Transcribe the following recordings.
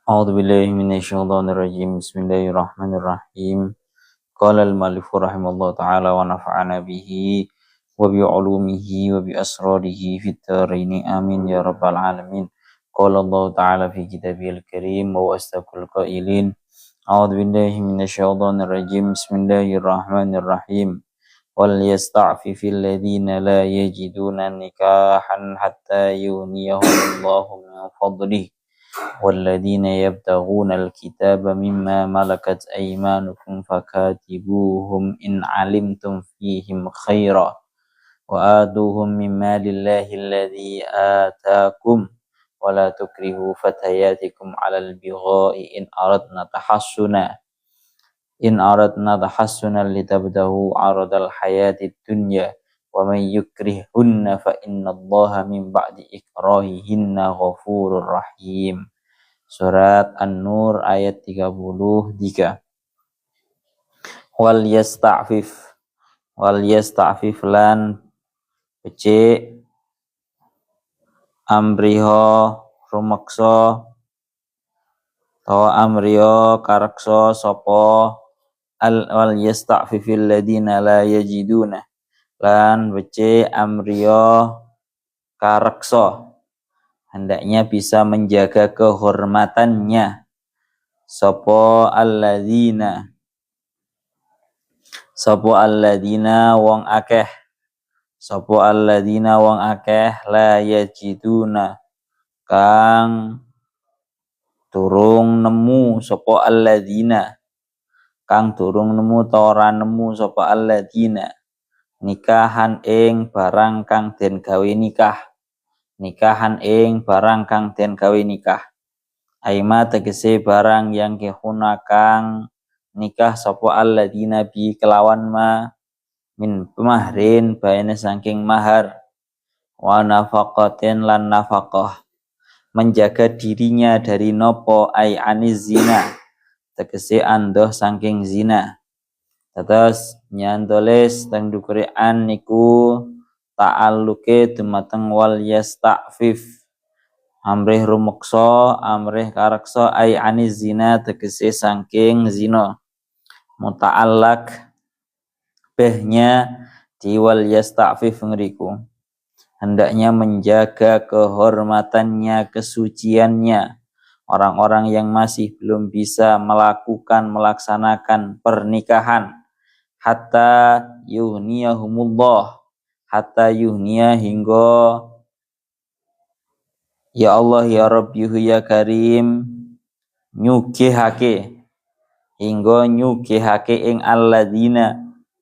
أعوذ بالله من الشيطان الرجيم بسم الله الرحمن الرحيم قال المؤلف رحمه الله تعالى ونفعنا به وبعلومه وبأسراره في الدارين آمين يا رب العالمين قال الله تعالى في كتابه الكريم وأصدق القائلين أعوذ بالله من الشيطان الرجيم بسم الله الرحمن الرحيم وليستعفف الذين لا يجدون نكاحا حتى يغنيهم الله من فضله والذين يبتغون الكتاب مما ملكت أيمانكم فكاتبوهم إن علمتم فيهم خيرا وآتوهم من مال الله الذي آتاكم ولا تكرهوا فتياتكم على البغاء إن أردنا تحسنا لتبتغوا عرض الحياة الدنيا ومن يكرهن فإن الله من بعد إكراههن غفور رحيم. Surat An-Nur ayat 33. Wal yasta'fif lan becik amriho rumaksa tawa amriyo karaksa sapa wal yasta'fifil ladina la yajiduna lan becik amriyo karaksa hendaknya bisa menjaga kehormatannya sapa alladzina wong akeh la yajiduna kang durung nemu sapa alladzina kang durung nemu ta ora nemu sapa alladzina nikahan ing barang kang den gawe nikah aima tegese barang yang kehuna kang nikah sapa alladzina bi kelawan ma min mahrin baene saking mahar wa nafaqatin lan nafaqah menjaga dirinya dari nopo ai aniz zina tegese andoh saking zina. Terus nyantoles teng Quran niku ta'alluke dumateng wal yasta'fif amrih rumeksa amrih kareksa ai aniz zina tegese saking zina. Muta'allaq behnya di wal yasta'fif ngriku hendaknya menjaga kehormatannya, kesuciannya orang-orang yang masih belum bisa melaksanakan pernikahan hatta yuhniya hingga ya Allah ya Rabbi ya Karim nyugihake ing alladzina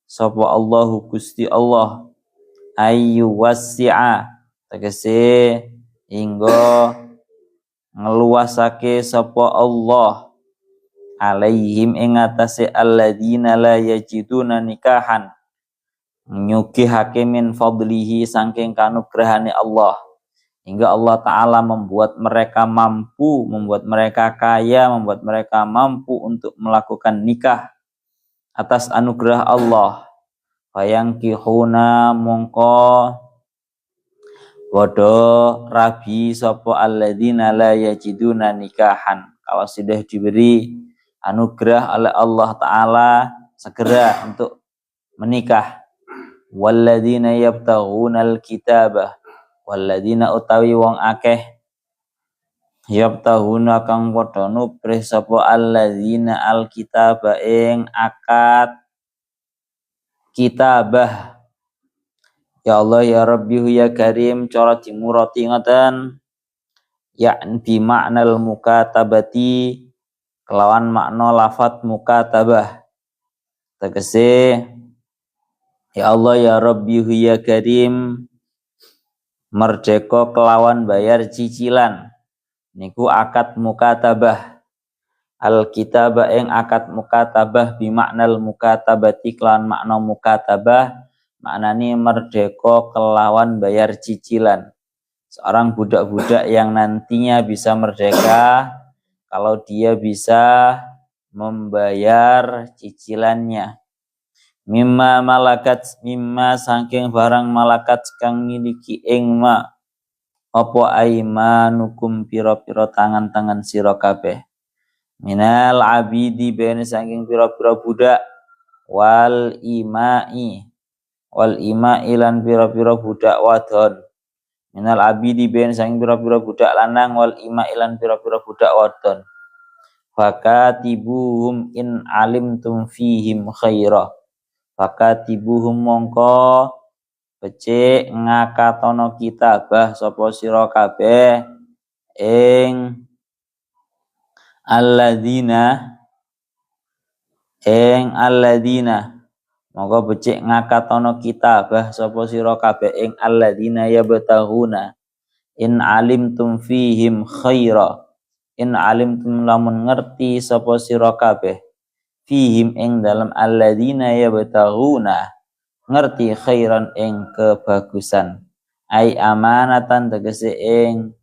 sapa Allahu Gusti Allah ayu wasi'a tegese hingga ngeluasake sapa Allah alaihim ing atase alladzina la yajiduna nikahan nyugihake min fadlihi saking kanugrahane Allah hingga Allah Ta'ala membuat mereka kaya, membuat mereka mampu untuk melakukan nikah atas anugerah Allah. Fayangkihuna mongko bodo rabi sapa alladzina la yajiduna nikahan kalau sudah diberi anugerah oleh Allah Ta'ala segera untuk menikah. Walladzina yabtaghunal kitabah walladzina utawi wong akeh yabtaghuna kang padha nubrih sapa alladzina alkitabah ing akad kitabah. Ya Allah ya Rabbi ya Karim cara dimurati ngoten ya bi maknal mukatabati kelawan makna lafat mukatabah tegese ya Allah ya Rabbi ya Karim merdeka kelawan bayar cicilan niku akad mukatabah alkitabah ing akad mukatabah bi maknal mukatabati kelawan makna mukatabah maknane merdeka kelawan bayar cicilan. Seorang budak-budak yang nantinya bisa merdeka kalau dia bisa membayar cicilannya. Mimma saking barang malakat kang miliki ing ma apa aimanukum pira-pira tangan-tangan sira kabeh. minal abidi ben saking pira-pira budak wal imai lan pira-pira budak wadon minal abidi ben saking pira-pira budak lanang wal imai lan pira-pira budak wadon fakatibuhum in alimtum fihim khaira fakatibuhum mongko becik ngakatono kitabah sapa sira kabeh ing alladzina monggo becik ngakatono kitabah sapa sira kabeh ing alladzina yabtaghuna in alimtum fihim khaira in alimtum lamun ngerti sapa sira kabeh fihim ing dalam alladzina yabtaghuna ngerti khairan ing kebagusan ai amanatan tegese ing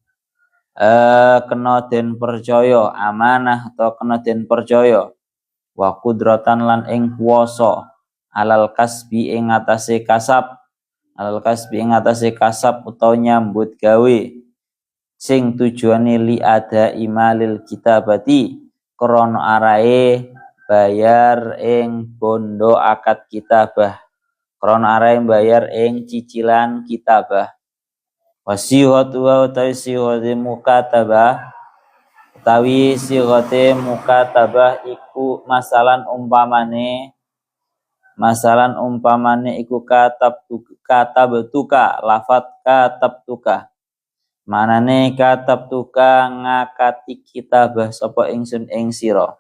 kena den percaya amanah atau kena den percaya wa qudratan lan ing kuwasa alal kasbi ing atase kasab utawa nyambut gawe sing tujuane li ada imalil kitabati krana arae bayar ing bondo akad kitabah krana arae bayar ing cicilan kitabah wasihatu wa taisihati mukatabah utawi sighate mukatabah iku masalan umpamane iku katabtuka lafat katabtuka manane katabtuka ngakati kitabah sapa ingsun ing sira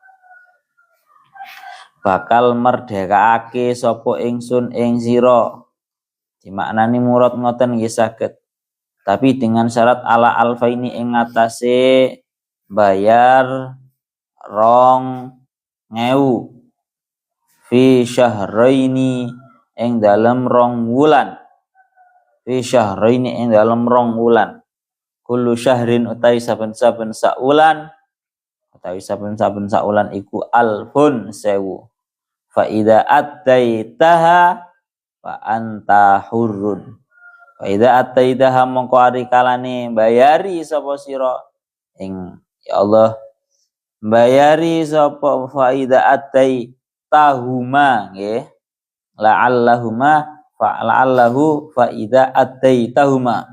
bakal merdekaake sapa ingsun ing sira dimaknani murad ngoten nggih saged tapi dengan syarat ala alfa ini ing atase bayar 2.000 fi syahraini ing dalem 2 wulan kullu syahrin utawi saben-saben saulan iku alfun 1000 fa idza attaitaha fa anta hurrun fa idza attaitaha mongko ari kalane bayari sapa sira ing ya Allah bayari sapa fa idza attaitahuma nggih la'allahu fa idza attaitahuma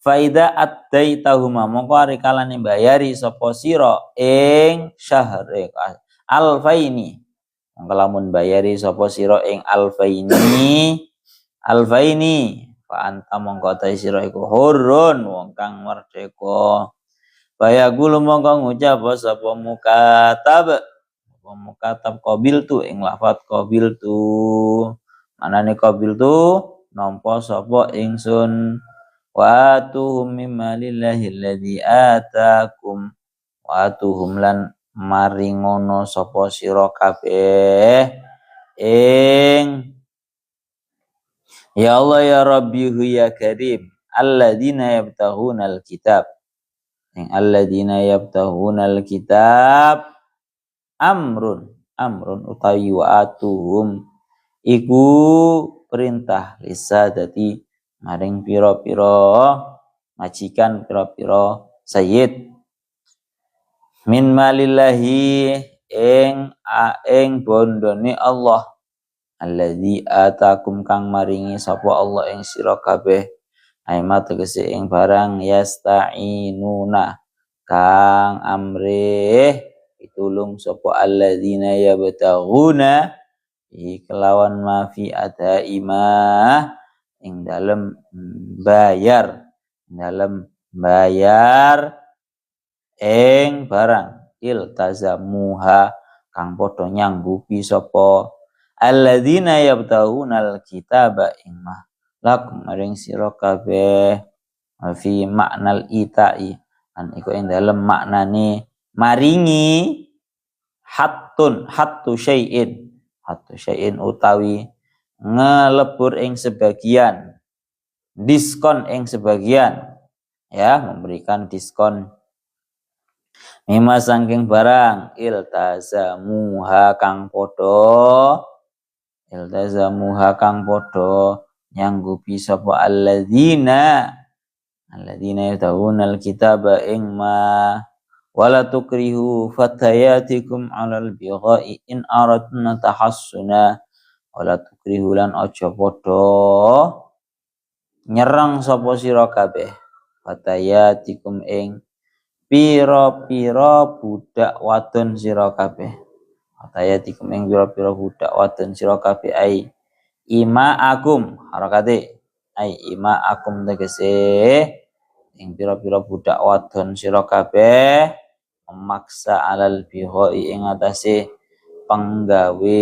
fa idza attaitahuma mongko ari kalane bayari sapa sira ing syahre alfaini mongko lamun bayari sapa sira ing alfaini fa anta mongko ta sira iku hurun wong kang merdeka bayagul mongko ngucap sapa mukatab qabil tu ing lafat qabil tu manane qabil tu nampa sapa ingsun wa atuhum mimma lillahi alladzi atakum wa atuhum lan maringono sapa sira kabeh ing ya Allah ya Rabbi ya Karim alladzina yabtaghunal kitab ing alladzina yabtaghunal kitab amrun utawi wa atuhum iku perintah lisadati maring pira-pira majikan pira-pira sayyid min malillahi ing bondone Allah alladzi atakum kang maringi sapa Allah ing sira kabeh aima tegese ing barang yasta'inuna kang amrih pitulung sapa alladzina yabtaghuna kelawan ma fi adaima ing dalem bayar ing barang iltazamuha kang padha nyanggupi sapa alladzina yabtaghunal kitaba ing ma lakum maring sira kabeh fi maknal itai an iku ing dalem maknane maringi hattu syai'in utawi ngelebur ing sebagian diskon ing sebagian ya memberikan diskon mimma saking barang iltazamuha kang podo nyanggupi sapa alladzina yatawunal kitaba ing ma wala tukrihu fatayatikum 'alal bigha'i in aradna tahassuna wala tukrihu lan aja padha nyerang sapa sira kabeh fatayatikum ing pira-pira budak wadon sira kabeh fatayatikum ing pira-pira budak wadon sira kabeh ai imaakum harakate ai imaakum tegese ing pira-pira budak wadon sira kabeh memaksa alal bihoi ing atase penggawe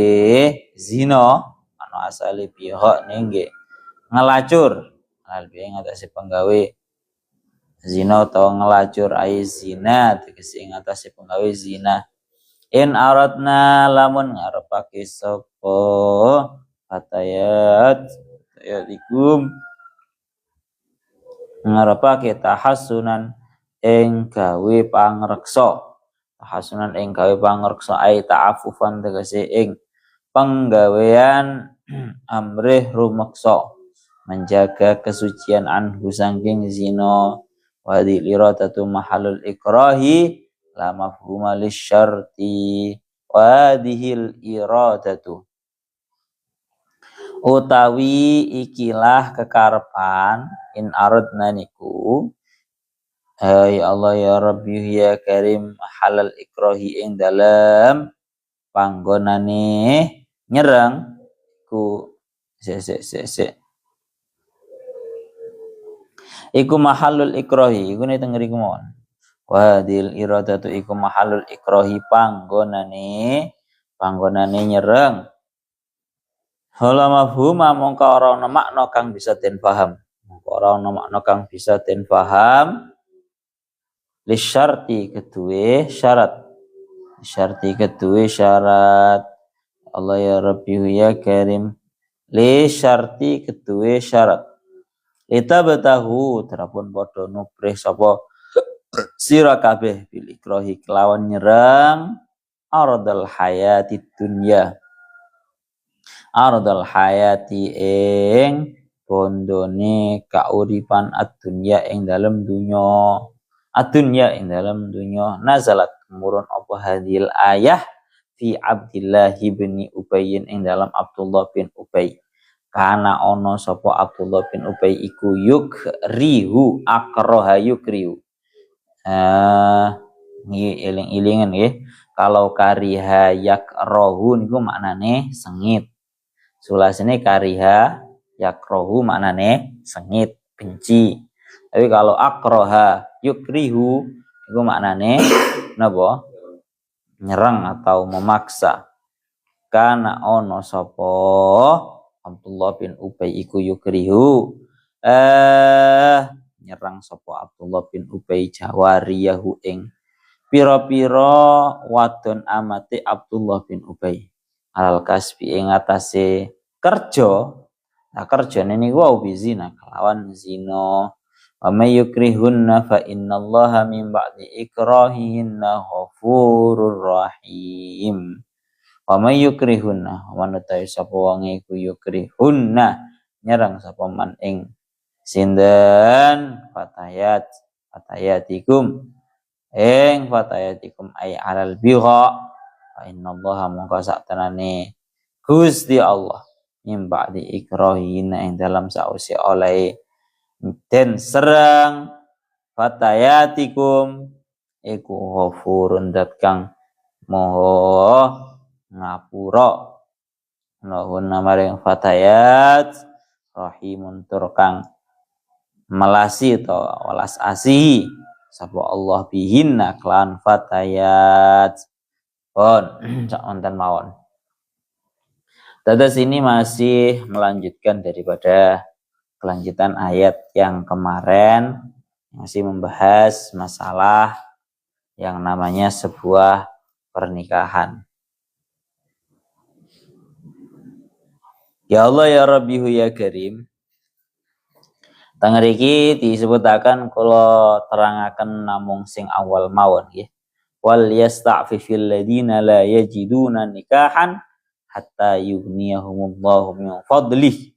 zina ana asale biho nggih ngelacur alal biho ing atase penggawe zina utawa ngelacur ai zina tegese ing atase penggawe zina in aradna lamun ngarepake sapa fatayatikum ngarepake tahassunan ing gawe pangreksa tahassunan ing gawe pangreksa ai ta'affufan tegese ing penggawean amrih rumeksa menjaga kesucian anhu sangking zina wa iradatu mahalul ikrahi la mafhuma lisyarti wa dihil iradatu utawi ikilah kekarepan in aradna niku ya Allah ya Rabbi ya Karim halal ikrahi ing dalam panggonane nyerang ku iku mahalul ikrahi iku ne teng ngriku mawon wadil iradatu iku mahalul ikrahi panggonane nyerang hala mafhuma mongko ora ana makna kang bisa den paham lisyarti kedue syarat Allah ya Rabbi ya Karim lisyarti kedue syarat litabtahu terapun padha nubrih sapa sira kabeh bil ikrahi kelawan nyerang aradal hayati dunya ardal hayati ing bondone kauripan ad-dunya ing dalam dunya nazalat murun apa hadil ayah fi Abdillah bin Ubay ing dalam Abdullah bin Ubay kana ono sapa Abdullah bin Ubay iku yukrihu akraha yukrihu nggih eling-elingan nggih kalau kariha yakrahu niku maknane sengit sulasane kariha yakrohu maknane sengit benci tapi kalau akroha yukrihu itu maknane napa nyerang atau memaksa kana ono sapa Abdullah bin Ubay iku yukrihu nyerang sapa Abdullah bin Ubay jawariyahu ing pira-pira wadon amate Abdullah bin Ubay alal kasbi ing atase kerja kerjane niku wau bizina kelawan zina wa may yukrihunna fa innallaha min ba'di ikrahihinna ghafurur rahim wa may yukrihunna manutai sapa wong iku yukrihunna nyerang sapa man ing sinten fatayatikum ay alal bigha fa innallaha mongko saktenane Gusti Allah min ba'di ikrahina ing dalam sausi oleh den serang fatayatikum iku ghafurun dat kang moho ngapura nuhun maring fatayat rahimun tur kang melasi to welas asih sapa Allah bihinna klan fatayat pun sak wonten mawon. Dados ini masih melanjutkan daripada kelanjutan ayat yang kemarin masih membahas masalah yang namanya sebuah pernikahan. Ya Allah ya Rabbihu ya Karim. Teng mriki disebutaken kula terangaken namung sing awal mawon nggih. Wal yasta'fifil ladina la yajiduna nikahan hatta yughniyahumullahu min fadlih.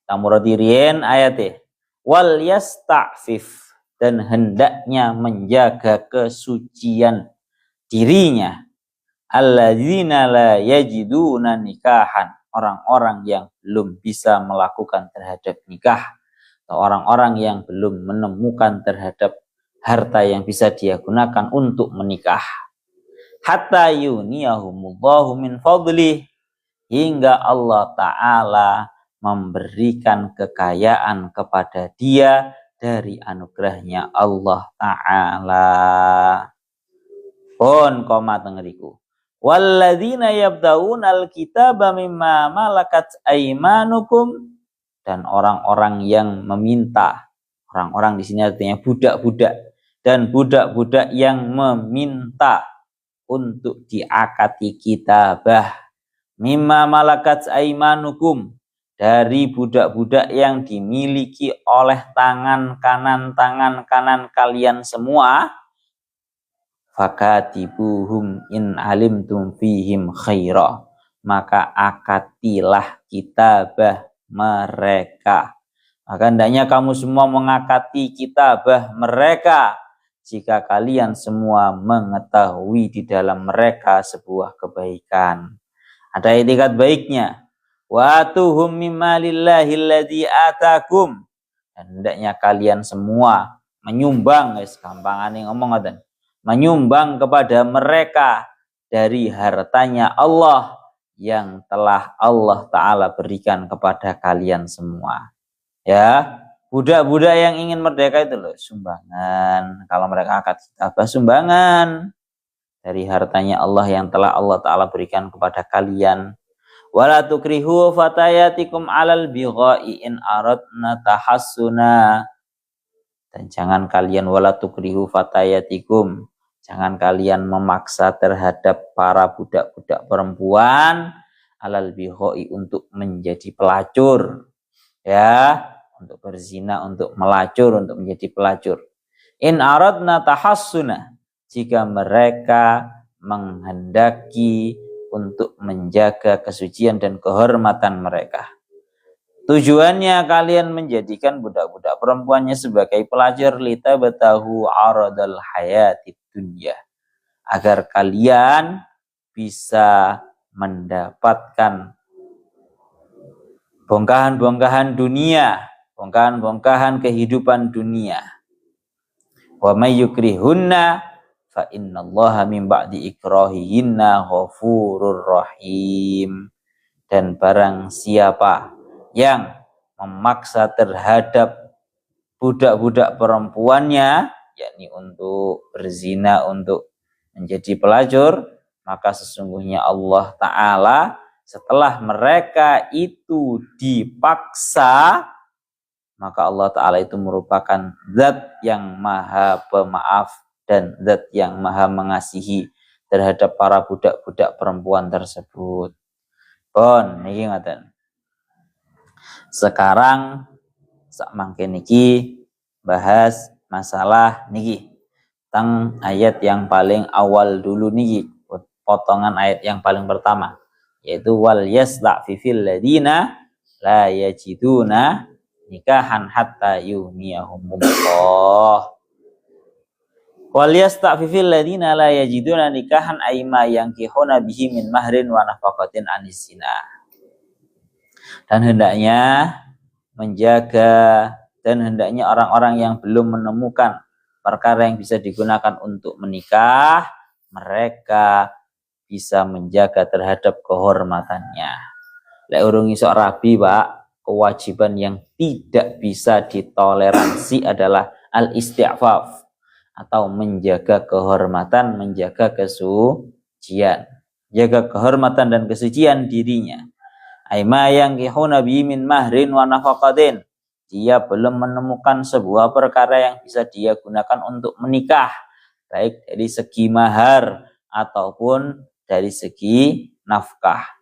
Tamurati rien ayate wal yasta'fif dan hendaknya menjaga kesucian dirinya. Alladzina la yajiduna nikahan, orang-orang yang belum bisa melakukan terhadap nikah, atau orang-orang yang belum menemukan terhadap harta yang bisa dia gunakan untuk menikah. Hatta yuniyahumullahu min fadlih, hingga Allah Ta'ala memberikan kekayaan kepada dia dari anugerahnya Allah Ta'ala. Pon koma tengeriku. Walladzina yabda'unal kitaba mimma malakat aimanukum, dan orang-orang yang meminta, orang-orang di sini artinya budak-budak, dan budak-budak yang meminta untuk diakati kitabah mimma malakat aimanukum, dari budak-budak yang dimiliki oleh tangan kanan kalian semua. Fakatibuhum in alimtum fihim khaira, maka akatilah kitabah mereka. Maka hendaknya kamu semua mengakati kitabah mereka jika kalian semua mengetahui di dalam mereka sebuah kebaikan. Ada etikat baiknya. Wa tuhum mimma lillahi alladzi atakum, dan hendaknya kalian semua menyumbang, guys, gampangane ngomong ngoten, menyumbang kepada mereka dari hartanya Allah yang telah Allah Ta'ala berikan kepada kalian semua. Ya, budak-budak yang ingin merdeka itu loh, sumbangan. Kalau mereka akad kitabah, sumbangan dari hartanya Allah yang telah Allah Ta'ala berikan kepada kalian. Wala tukrihu fatayatikum alal bigha'i in aradna tahassuna, dan jangan kalian wala tukrihu fatayatikum, jangan kalian memaksa terhadap para budak-budak perempuan alal bigha'i, untuk menjadi pelacur, ya, untuk berzina, untuk melacur, untuk menjadi pelacur. In aradna tahassuna, jika mereka menghendaki untuk menjaga kesucian dan kehormatan mereka. Tujuannya kalian menjadikan budak-budak perempuannya sebagai pelacur, litabtahu aradal hayatid dunya, agar kalian bisa mendapatkan bongkahan-bongkahan dunia, bongkahan-bongkahan kehidupan dunia. Wa may yukrihunna fa innallaha min ba'di ikrahihinna ghafurur rahim, dan barang siapa yang memaksa terhadap budak-budak perempuannya, yakni untuk berzina, untuk menjadi pelacur, maka sesungguhnya Allah Ta'ala setelah mereka itu dipaksa, maka Allah Ta'ala itu merupakan zat yang maha pemaaf dan zat yang maha mengasihi terhadap para budak-budak perempuan tersebut. Pon niki ngoten. Sekarang sak mangke niki bahas masalah niki tentang ayat yang paling awal dulu niki, potongan ayat yang paling pertama, yaitu wal yasta'fifil ladina la yajiduna nikahan hatta yughniyahumullah. Wal yasta'fifil ladina la yajiduna nikahan aima yankihuna bihi min mahrin wa nafaqatin anis zina. Dan hendaknya menjaga, dan hendaknya orang-orang yang belum menemukan perkara yang bisa digunakan untuk menikah, mereka bisa menjaga terhadap kehormatannya. Lek urung iso rabi, Pak, kewajiban yang tidak bisa ditoleransi adalah al-isti'faf, atau menjaga kehormatan, menjaga kesucian, jaga kehormatan dan kesucian dirinya. Aima yang kihuna bi min mahrin wa nafaqatin, dia belum menemukan sebuah perkara yang bisa dia gunakan untuk menikah, baik dari segi mahar ataupun dari segi nafkah.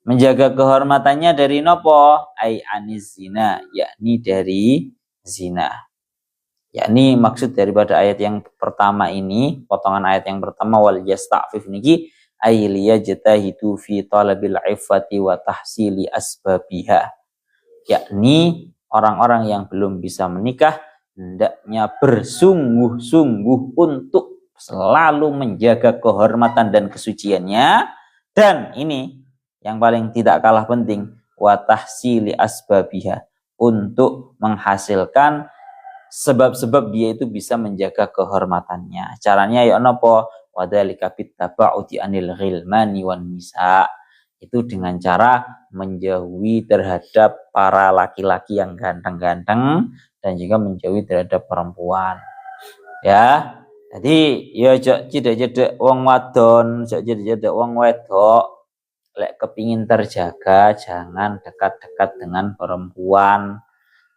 Menjaga kehormatannya dari nopo? Ai anis zina, yakni dari zina. Yakni maksud daripada ayat yang pertama ini, potongan ayat yang pertama wal yasta'fif niki ay liyajtahidu fi talabil iffati wa tahsili asbabiha, yakni orang-orang yang belum bisa menikah hendaknya bersungguh-sungguh untuk selalu menjaga kehormatan dan kesuciannya. Dan ini yang paling tidak kalah penting, wa tahsili asbabiha, untuk menghasilkan sebab-sebab dia itu bisa menjaga kehormatannya. Caranya ya napa? Wadzalika bittaba'uti anil ghilmani wan nisa. Itu dengan cara menjauhi terhadap para laki-laki yang ganteng-ganteng dan juga menjauhi terhadap perempuan. Ya. Jadi ya cedek-cedek wong wadon, cedek-cedek wong wedok lek kepingin terjaga jangan dekat-dekat dengan perempuan.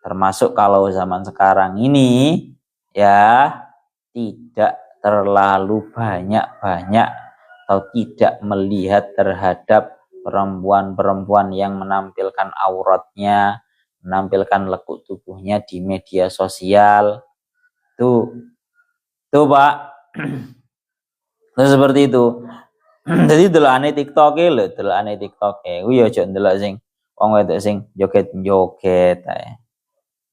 Termasuk kalau zaman sekarang ini ya tidak terlalu banyak-banyak atau tidak melihat terhadap perempuan-perempuan yang menampilkan auratnya, menampilkan lekuk tubuhnya di media sosial. Tuh Pak. Terus seperti itu. Jadi delokane TikTok lho, delokane TikTok kuwi aja ndelok sing wong wedok sing joget-joget ae.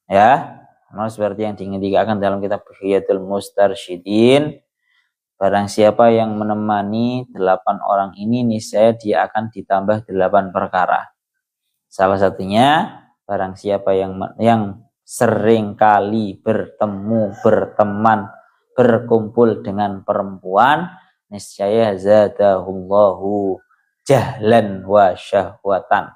Ya, seperti yang diingatkan dalam kitab Hiyatul Mustarsyidin, barang siapa yang menemani 8 orang ini, niscaya dia akan ditambah 8 perkara. Salah satunya, barang siapa yang sering kali bertemu, berteman, berkumpul dengan perempuan, niscaya zadahullahu jahlan wa syahwatan.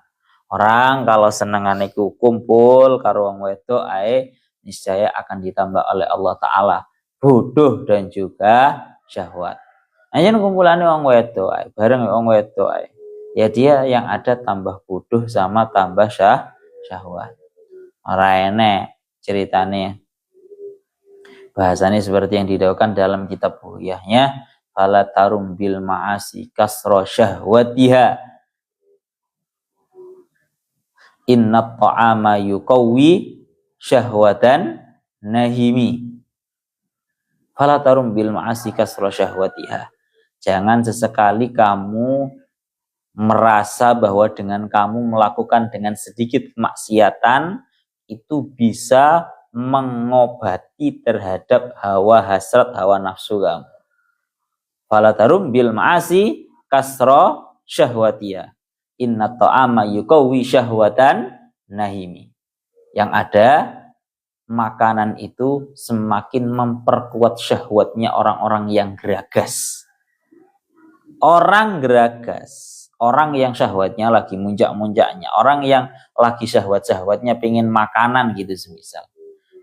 Orang kalau senengane ku kumpul karo wong wedok ae niscaya akan ditambah oleh Allah Ta'ala bodoh dan juga syahwat. Anjen kumpulane wong wedok ae, bareng wong wedok ae. Ya dia yang ada tambah bodoh sama tambah syahwat. Ora enek ceritane. Bahasanya seperti yang didawuhkan dalam kitab Buhyahnya, fala tarum bil ma'asi kasra syahwatiha. Inna ta'ama yuqawwi syahwatan nahimi. Fala tarum bil ma'asi kasra syahwatiha. Jangan sesekali kamu merasa bahwa dengan kamu melakukan dengan sedikit kemaksiatan itu bisa mengobati terhadap hawa hasrat, hawa nafsu kamu. Fala tarum bil ma'asi kasra syahwatiha. Inna ta'ama yuqawwi syahwatan nahimi. Yang ada, makanan itu semakin memperkuat syahwatnya orang-orang yang geragas. Orang geragas, orang yang syahwatnya lagi muncak-muncaknya, orang yang lagi syahwat-syahwatnya pengen makanan gitu semisal.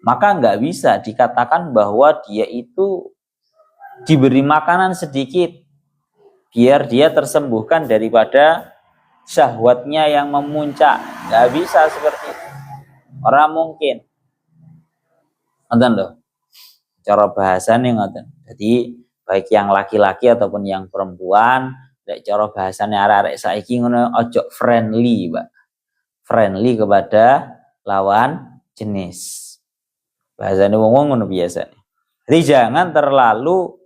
Maka nggak bisa dikatakan bahwa dia itu diberi makanan sedikit biar dia tersembuhkan daripada syahwatnya yang memuncak. Gak bisa seperti itu. Orang mungkin. Ngoten lho. Cara bahasane ngoten. Jadi baik yang laki-laki ataupun yang perempuan, lek cara bahasane arek-arek saiki ngono ojo friendly, Pak. Friendly kepada lawan jenis. Bahasane wong-wong ngono biasane. Jadi jangan terlalu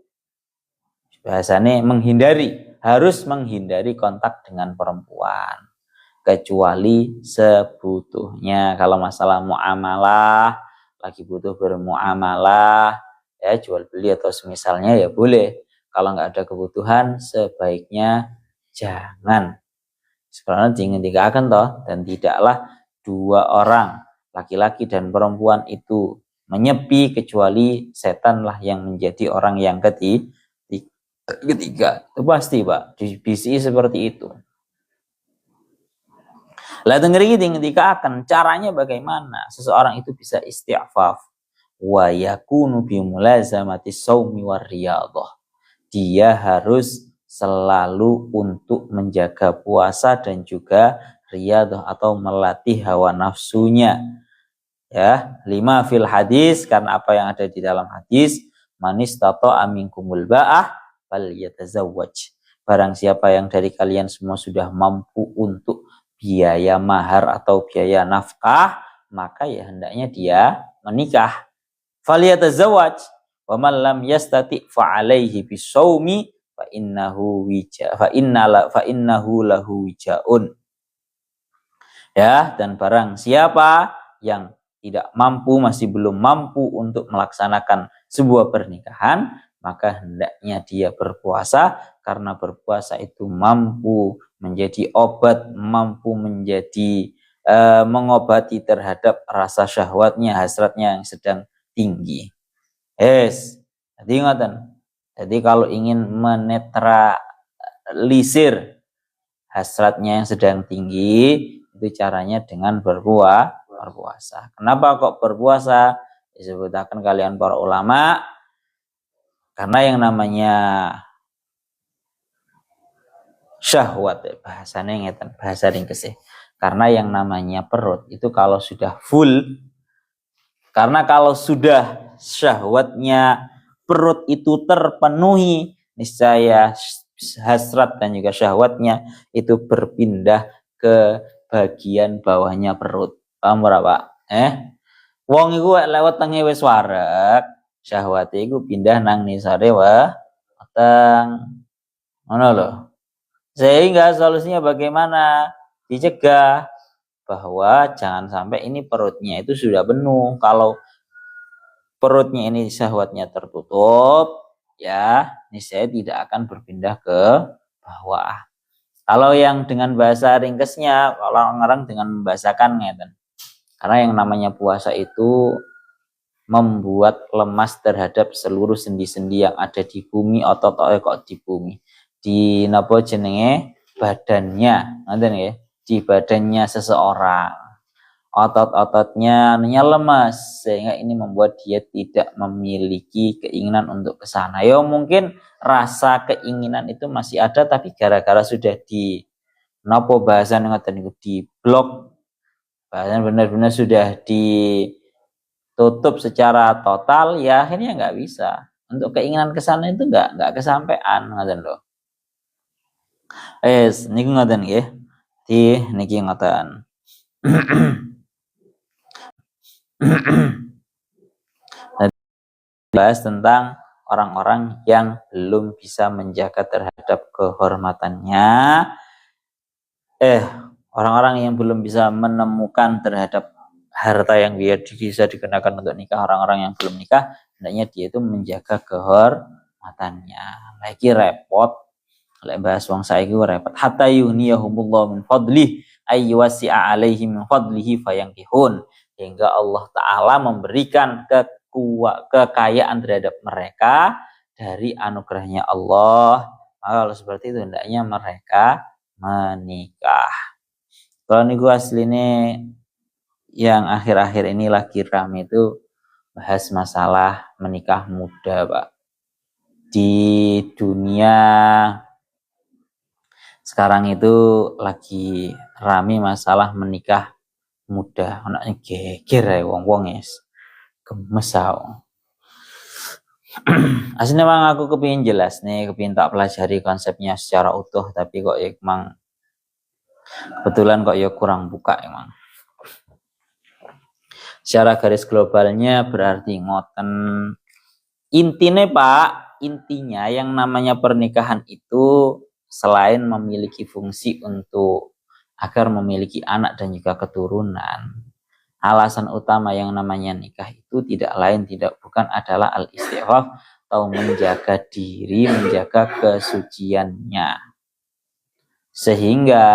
bahasane menghindari. Harus menghindari kontak dengan perempuan kecuali sebutuhnya. Kalau masalah muamalah, lagi butuh bermuamalah, ya jual beli atau semisalnya ya boleh. Kalau nggak ada kebutuhan, sebaiknya jangan. Sebenarnya dihentikan toh, dan tidaklah 2 orang, laki-laki dan perempuan itu menyepi kecuali setanlah yang menjadi orang yang ketiga. Itu pasti Pak, dibisi seperti itu. Lah dengeri akan caranya bagaimana seseorang itu bisa isti'faf wa yakunu bi mulazamati shaumi war riyadhah. Dia harus selalu untuk menjaga puasa dan juga riyadhah atau melatih hawa nafsunya. Ya, 5 fil hadis, karena apa yang ada di dalam hadis, manistata'a minkumul ba'ah falyatazawwaj. Barang siapa yang dari kalian semua sudah mampu untuk biaya mahar atau biaya nafkah, maka ya hendaknya dia menikah. Falyatazawwaj wa man lam yastati fa alaihi bisawmi fa innahu lahu wijaun. Ya, dan barang siapa yang tidak mampu, masih belum mampu untuk melaksanakan sebuah pernikahan, maka hendaknya dia berpuasa, karena berpuasa itu mampu menjadi obat, mampu menjadi mengobati terhadap rasa syahwatnya, hasratnya yang sedang tinggi. Jadi ingatan. Jadi kalau ingin menetralisir hasratnya yang sedang tinggi, itu caranya dengan berpuasa. Kenapa kok berpuasa? Disebutkan kalian para ulama, karena yang namanya syahwat, bahasanya ngeten, bahasa ringkes. Karena yang namanya perut itu kalau sudah full, karena kalau sudah syahwatnya perut itu terpenuhi, niscaya hasrat dan juga syahwatnya itu berpindah ke bagian bawahnya perut. Paham ora, Pak? Wong iku lewat tenge wis wareg, syahwate iku pindah nang nisare weteng. Ngono lho. Sehingga solusinya bagaimana? Dicegah bahwa jangan sampai ini perutnya itu sudah penuh. Kalau perutnya ini syahwatnya tertutup, ya, niscaya tidak akan berpindah ke bawah. Kalau yang dengan bahasa ringkesnya, kalau orang dengan membahasakan ngeten. Karena yang namanya puasa itu membuat lemas terhadap seluruh sendi-sendi yang ada di bumi, otot-ototnya kok di bumi. Di napa jenenge badannya, ngoten ya, di badannya seseorang. Otot-ototnya lemas, sehingga ini membuat dia tidak memiliki keinginan untuk ke sana. Ya mungkin rasa keinginan itu masih ada, tapi gara-gara sudah di napa bahasan ngoten niku di blok, bahasan benar-benar sudah ditutup secara total, ya akhirnya nggak bisa. Untuk keinginan ke sana itu nggak kesampaian, ngoten lho. Niku ngoten nggih. Niki ngoten. Bahas tentang orang-orang yang belum bisa menjaga terhadap kehormatannya. Orang-orang yang belum bisa menemukan terhadap harta yang dia bisa digunakan untuk nikah, orang-orang yang belum nikah, hendaknya dia itu menjaga kehormatannya. Lagi repot. Lek bahas wong saiki repot. Hatta yughniyahumullahu min fadlih ay wasi'a alaihim min fadlihi fayankihun. Hingga Allah Ta'ala memberikan kekayaan terhadap mereka dari anugerahnya Allah. Kalau seperti itu hendaknya mereka menikah. Kalau niku aslinya yang akhir-akhir ini lagi rame itu bahas masalah menikah muda, Pak. Di dunia sekarang itu lagi rame masalah menikah muda. Anaknya geger ya wong-wong es. Gemes aslinya memang aku kepingin jelas nih, kepingin tak pelajari konsepnya secara utuh, tapi kok ya emang kebetulan kok ya kurang buka emang. Secara garis globalnya berarti ngoten. Intinya Pak, intinya yang namanya pernikahan itu selain memiliki fungsi untuk agar memiliki anak dan juga keturunan, alasan utama yang namanya nikah itu tidak lain tidak bukan adalah al-istifaf atau menjaga diri, menjaga kesuciannya. Sehingga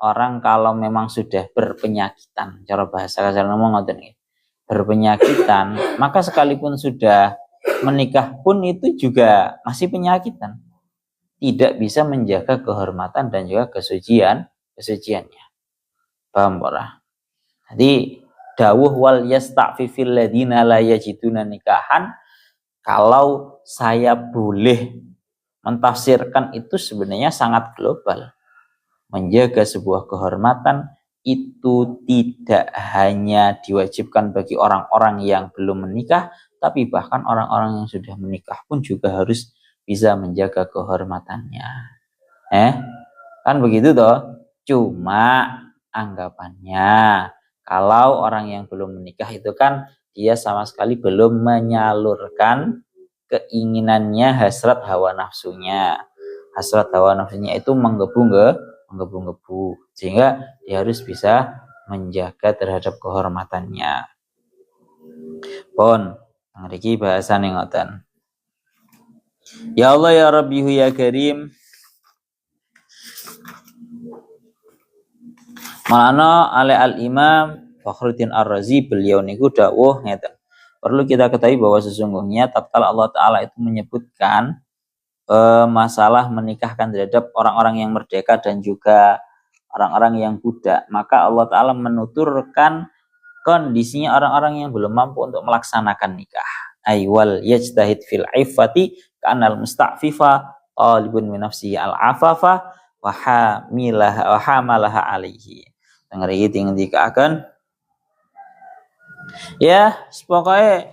orang kalau memang sudah berpenyakitan, cara bahasa kasar ngomong ngoten nggih, berpenyakitan, maka sekalipun sudah menikah pun itu juga masih penyakitan. Tidak bisa menjaga kehormatan dan juga kesuciannya. Paham ora? Jadi dawuh wal yasta'fifil ladina la yajiduna nikahan, kalau saya boleh mentafsirkan itu sebenarnya sangat global. Menjaga sebuah kehormatan itu tidak hanya diwajibkan bagi orang-orang yang belum menikah, tapi bahkan orang-orang yang sudah menikah pun juga harus bisa menjaga kehormatannya. Kan begitu toh? Cuma anggapannya kalau orang yang belum menikah itu kan dia sama sekali belum menyalurkan keinginannya, hasrat hawa nafsunya. Hasrat hawa nafsunya itu menggebu-gebu, sehingga dia harus bisa menjaga terhadap kehormatannya. Pun ngriki bahasane ngoten. Ya Allah ya Rabbihu ya Karim. Malana ale al-Imam Fakhruddin Ar-Razi beliau niku dawuh ngeten. Perlu kita ketahui bahwa sesungguhnya tatkala Allah Ta'ala itu menyebutkan masalah menikahkan terhadap orang-orang yang merdeka dan juga orang-orang yang budak, maka Allah Ta'ala menuturkan kondisinya orang-orang yang belum mampu untuk melaksanakan nikah. Aywal yajtahid fil iffati kanal musta'fifa talibun min nafsihi al-afafa wa hamalaha alaihi. Tengeri tinggi akan ya pokoknya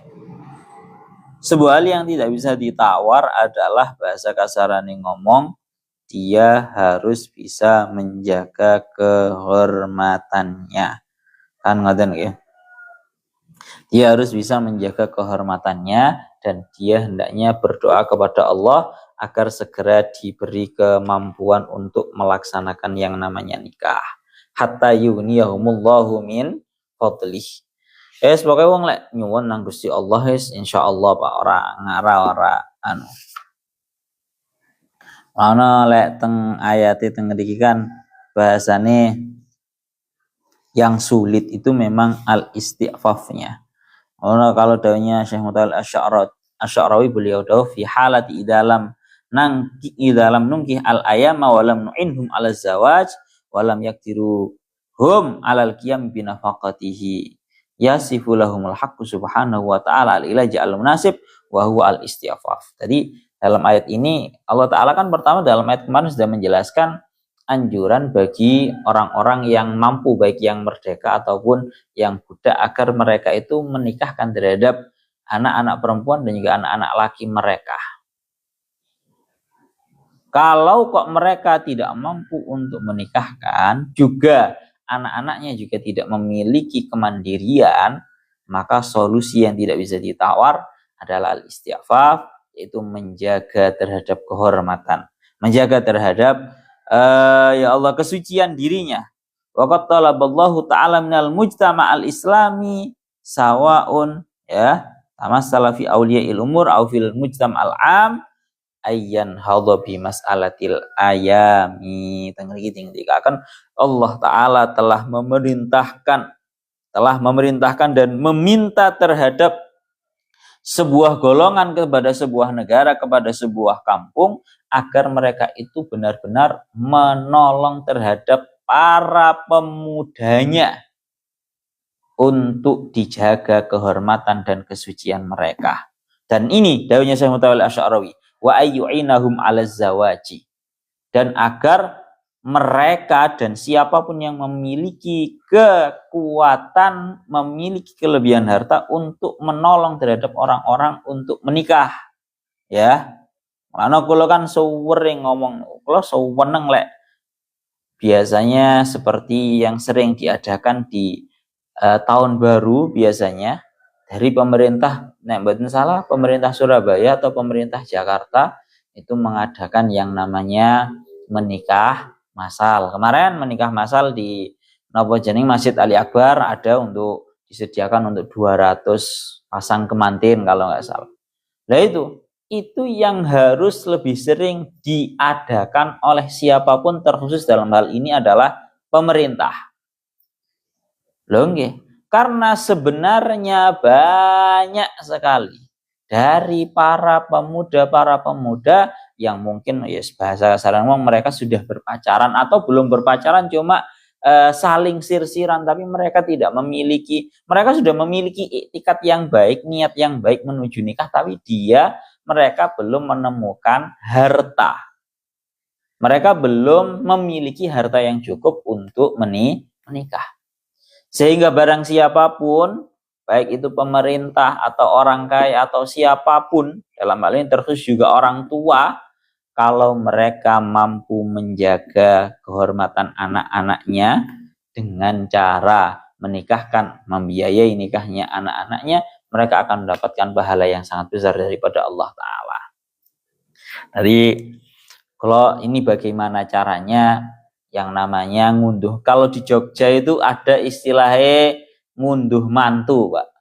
sebuah hal yang tidak bisa ditawar adalah bahasa kasarane ngomong, dia harus bisa menjaga kehormatannya. Kan ngoten ya. Dia harus bisa menjaga kehormatannya dan dia hendaknya berdoa kepada Allah agar segera diberi kemampuan untuk melaksanakan yang namanya nikah. Hatta yughniyahumullahu min fadlih. Pokoknya wong lek nyuwun nang Gusti Allah insyaallah Pak ora ngara ora anu. Ana lek teng ayat teng mriki kan bahasane yang sulit itu memang al-istighfafnya. Kalau dawuhnya Syekh Mutawal Asy'arawi beliau dawuh fi halati idalam nungkih al-ayama walam nu'inhum ala zawaj walam yaktiru hum alal qiyam binafaqatihi yasifu lahumul haqqu subhanahu wa ta'ala al-ilaji al-munasib wa huwa al-istighfaf. Jadi dalam ayat ini Allah Ta'ala kan pertama dalam ayat kemarin sudah menjelaskan anjuran bagi orang-orang yang mampu baik yang merdeka ataupun yang budak agar mereka itu menikahkan terhadap anak-anak perempuan dan juga anak-anak laki mereka. Kalau kok mereka tidak mampu untuk menikahkan, juga anak-anaknya juga tidak memiliki kemandirian, maka solusi yang tidak bisa ditawar adalah al-istighfaf, yaitu menjaga terhadap kehormatan, menjaga terhadap ya Allah kesucian dirinya. Waqad talaballahu ta'ala minal mujtama al-islami sawaun ya tamassala fi awliya'il umur aw fil mujtama al-am ayyan hadha bi mas'alatil ayami. Tengeri dikatakan Allah Ta'ala telah memerintahkan dan meminta terhadap sebuah golongan kepada sebuah negara, kepada sebuah kampung, agar mereka itu benar-benar menolong terhadap para pemudanya untuk dijaga kehormatan dan kesucian mereka. Dan ini dawuhnya Syekh Mutawal Asy'arawi, wa ayyu'inahum 'ala zawaji. Dan agar mereka dan siapapun yang memiliki kekuatan, memiliki kelebihan harta untuk menolong terhadap orang-orang untuk menikah. Ya. Karena kula kan sering ngomong, kula seneng lek biasanya seperti yang sering diadakan di tahun baru biasanya dari pemerintah, nek mboten salah pemerintah Surabaya atau pemerintah Jakarta itu mengadakan yang namanya menikah masal. Kemarin menikah masal di napa jeneng Masjid Ali Akbar ada untuk disediakan untuk 200 pasang kemantin kalau nggak salah. Nah itu yang harus lebih sering diadakan oleh siapapun, terkhusus dalam hal ini adalah pemerintah. Loh nggih, karena sebenarnya banyak sekali dari para pemuda yang mungkin ya bahasa kasarnya mereka sudah berpacaran atau belum berpacaran cuma saling sir-siran, tapi mereka sudah memiliki iktikat yang baik, niat yang baik menuju nikah, tapi mereka belum menemukan harta. Mereka belum memiliki harta yang cukup untuk menikah. Sehingga barang siapapun, baik itu pemerintah atau orang kaya atau siapapun, dalam hal ini terkhusus juga orang tua, kalau mereka mampu menjaga kehormatan anak-anaknya dengan cara menikahkan, membiayai nikahnya anak-anaknya, mereka akan mendapatkan pahala yang sangat besar daripada Allah Ta'ala. Jadi kalau ini bagaimana caranya yang namanya ngunduh. Kalau di Jogja itu ada istilahnya ngunduh mantu, Pak.